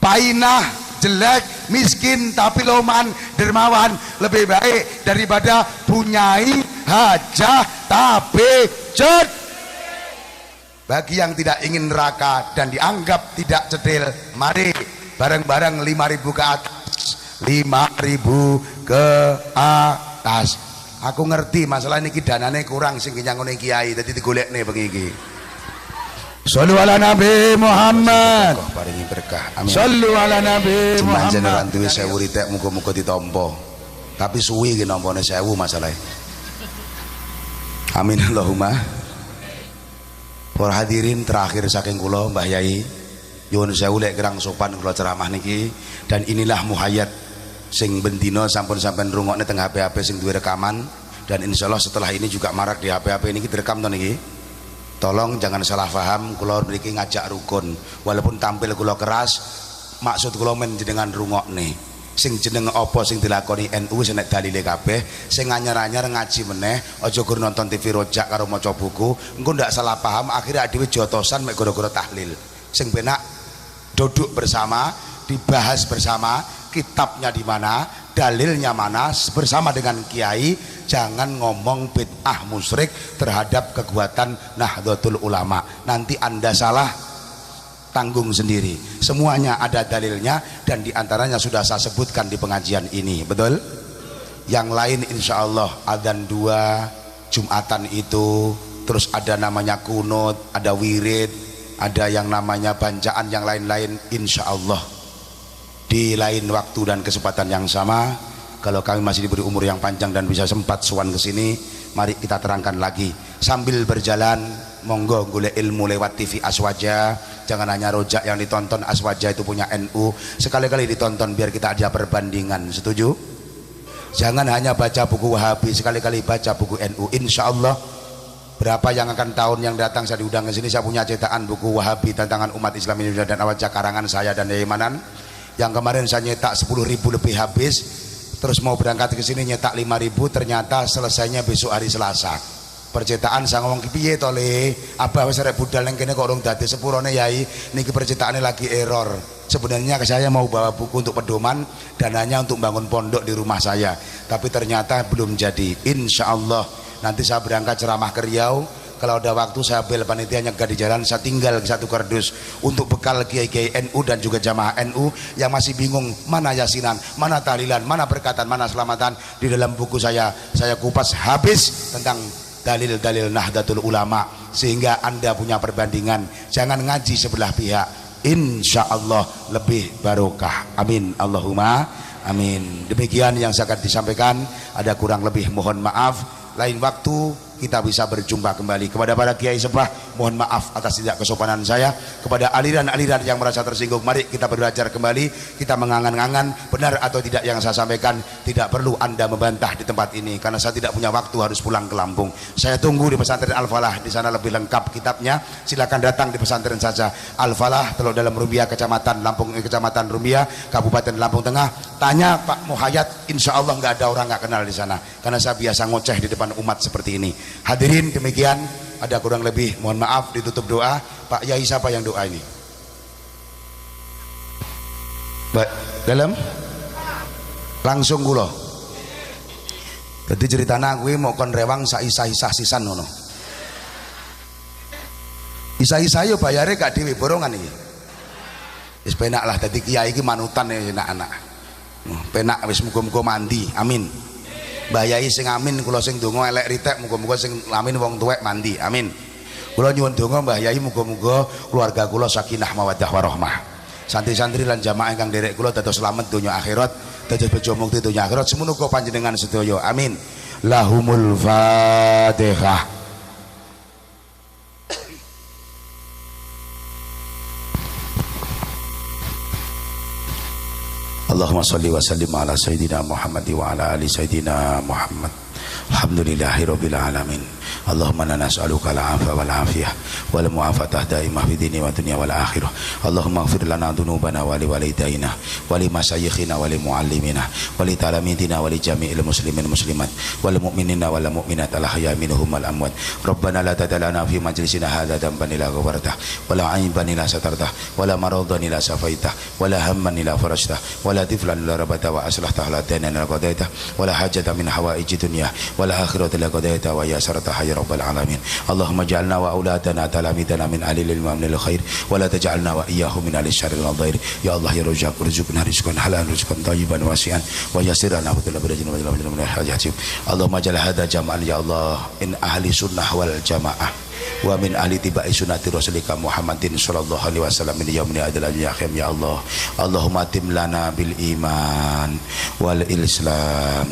painah jelek, miskin tapi loman, dermawan lebih baik daripada punyai hajah tapi ced. Bagi yang tidak ingin neraka dan dianggap tidak cedil, mari bareng-bareng 5.000 ke atas, 5.000 ke atas. Aku ngerti masalah ini danane kurang sing nyangone kiai, dadi digolekne bengi iki. Sallu ala Nabi Muhammad. Paringi berkah. Amin. Sallu ala Nabi Muhammad. Jenengan duwe 1000 ritek muga-muga ditampa. Tapi suwi ki nampane 1000 masalahe. Amin Allahumma. Para hadirin terakhir saking kula Mbah Yai, nyuwun sewu lek kirang sopan kula ceramah niki, dan inilah muhayyat sing bendina sampun sampean rungokne teng HP-HP sing duwe rekaman, dan insyaallah setelah ini juga marak di HP-HP niki direkam to niki. Tolong jangan salah paham, kula mriki ngajak rukun. Walaupun tampil kula keras, maksud kula men jenengan rungokne. Sing jeneng apa sing dilakoni NU wis nek dalile kabeh, sing anyar-anyar ngaji meneh, aja gur nonton TV rojak karo maca buku, engko ndak salah paham akhirnya dhewe jotosan mek gara-gara tahlil. Sing penak duduk bersama, dibahas bersama, kitabnya di mana, dalilnya mana, bersama dengan kiai. Jangan ngomong bid'ah musyrik terhadap kekuatan Nahdlatul Ulama. Nanti Anda salah, tanggung sendiri. Semuanya ada dalilnya dan diantaranya sudah saya sebutkan di pengajian ini, betul? Yang lain insya Allah adzan 2 Jumatan itu, terus ada namanya kunut, ada wirid, ada yang namanya bacaan yang lain-lain, insya Allah di lain waktu dan kesempatan yang sama. Kalau kami masih diberi umur yang panjang dan bisa sempat sowan ke sini, mari kita terangkan lagi. Sambil berjalan, monggo golek ilmu lewat TV Aswaja. Jangan hanya rojak yang ditonton, Aswaja itu punya NU. Sekali-kali ditonton biar kita ada perbandingan. Setuju? Jangan hanya baca buku Wahabi, sekali-kali baca buku NU. Insya Allah berapa yang akan tahun yang datang saya diundang ke sini, saya punya cetakan buku Wahabi Tantangan Umat Islam Indonesia dan Awajah karangan saya dan Yaimanan. Yang kemarin saya nyetak 10.000 lebih habis. Terus mau berangkat ke sini nyetak 5.000, ternyata selesainya besok hari Selasa. Percetakan saya ngomong piye to Le, abah wis arek budal ning kene kok urung dadi sepurone yai, niki percetakane lagi error. Sebenarnya saya mau bawa buku untuk pedoman dan hanya untuk bangun pondok di rumah saya, tapi ternyata belum jadi. Insya Allah nanti saya berangkat ceramah ke Riau. Kalau ada waktu saya bel panitia nyegah di jalan, saya tinggal satu kardus untuk bekal kiai-kiai NU dan juga jamaah NU yang masih bingung mana yasinan, mana tahlilan, mana berkatan, mana selamatan. Di dalam buku saya kupas habis tentang dalil-dalil Nahdlatul Ulama, sehingga Anda punya perbandingan. Jangan ngaji sebelah pihak, insya Allah lebih barokah. Amin Allahumma amin. Demikian yang saya akan disampaikan, ada kurang lebih mohon maaf. Lain waktu kita bisa berjumpa kembali. Kepada para kiai sepah, mohon maaf atas tidak kesopanan saya. Kepada aliran-aliran yang merasa tersinggung, mari kita belajar kembali, kita mengangan-angan benar atau tidak yang saya sampaikan. Tidak perlu Anda membantah di tempat ini karena saya tidak punya waktu, harus pulang ke Lampung. Saya tunggu di pesantren Al-Falah, di sana lebih lengkap kitabnya. Silakan datang di pesantren saja. Al-Falah, Teluk Dalam Rumbia, Kecamatan Lampung, Kecamatan Rumbia, Kabupaten Lampung Tengah. Tanya Pak Muhayyad, insya Allah nggak ada orang nggak kenal di sana, karena saya biasa ngoceh di depan umat seperti ini. Hadirin, demikian, ada kurang lebih mohon maaf, ditutup doa. Pak Yai siapa yang doa ini? Dalam langsung kula. Jadi ceritanya gue mau kon rewang saisah-isah sisan ngono. Isah-isah yo bayare gak dhewe borongan iki. Wis penak lah dadi kiai iki manutan ya anak-anak. Penak wis muga-muga mandi. Amin. Mbah Yai sing amin, kula sing donga elek ritek, muga-muga sing amin wong tuwek mandi. Amin. Kula nyuwun donga Mbah Yai muga-muga keluarga kula sakinah mawaddah warahmah. Santri-santri lan jamaah ingkang derek kula dados slamet donya akhirat, dados bejo mukti donya akhirat. Semono uga panjenengan sedaya. Amin. Lahumul Fatihah. Allahumma salli wa sallim ala sayyidina Muhammad wa ala ali sayyidina Muhammad. Alhamdulillahirabbil alamin. Allahumma inna nas'aluka al-'afwa wal 'afiyah wal mu'afatah daimah fid dini wa dunya wal akhirah. Allahumma ighfir lana dhunubana wa li walidayna wa li masyayikhina wa li muallimina wa li talamidina wa li jami'il muslimin muslimat wal mu'minina wal mu'minat al ahya'i minhum wal amwat. Rabbana la tad'alna fi majlisina hadza dhanban illa ghafartah wa la 'aiban illa satartah wa la maradan illa safaitah wa la hamman illa farajtah wa la tiflan illa rabata wa aslahtah la dana illa qadaitah wa la hajata min hawaiji dunya wal akhirati la qadaitah wa yasartah ya rabbal alamin. Allahumma ja'alna wa auladana talamidana min ahli ilmi wa min al-khair wa la taj'alna wa iyyahum min ahli syarril dhair. Ya Allah ya Razzaq, rizqna rizqan halal rizqan thayyiban wasi'an wa yassir lana fadlan birajin wa min hajatihim. Allahumma ja'al hadha jam'an ya Allah in ahli sunnah wal jamaah wa min ahli tibai sunnati rasulika Muhammadin sallallahu alaihi wasallam min yaumil adil al-yakhim. Ya Allah, Allahumma tim lana bil iman wal islam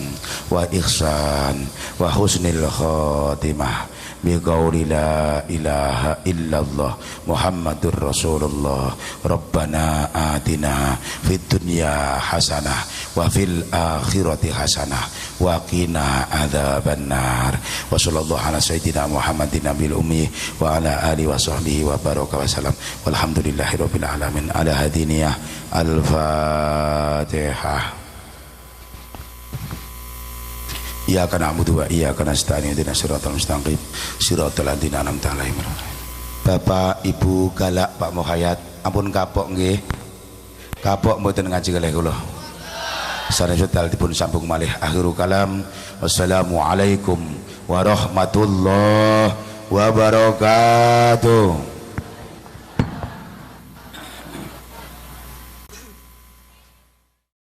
wa ihsan wa husnil khatimah bi qauli la ilaha illallah Muhammadur Rasulullah. Rabbana atina fid dunya hasanah wa fil akhirati hasanah wa qina adzabannar. Wa sallallahu ala sayyidina Muhammadin nabil ummi wa ala alihi wa sahbihi wa baraka wa salam. Walhamdulillahirabbil alamin. Ala hadiniyah al-Fatihah. Iyyaka na'budu wa iyyaka nasta'in ihdinas siratal mustaqim siratal ladzina an'amta 'alaihim. Bapak Ibu Galak Pak Muhayyad ampun kapok nggih. Kapok mboten ngaji kalih kula. Sanesipun dal dipun sambung malih akhirul kalam. Wassalamualaikum warahmatullahi wabarakatuh.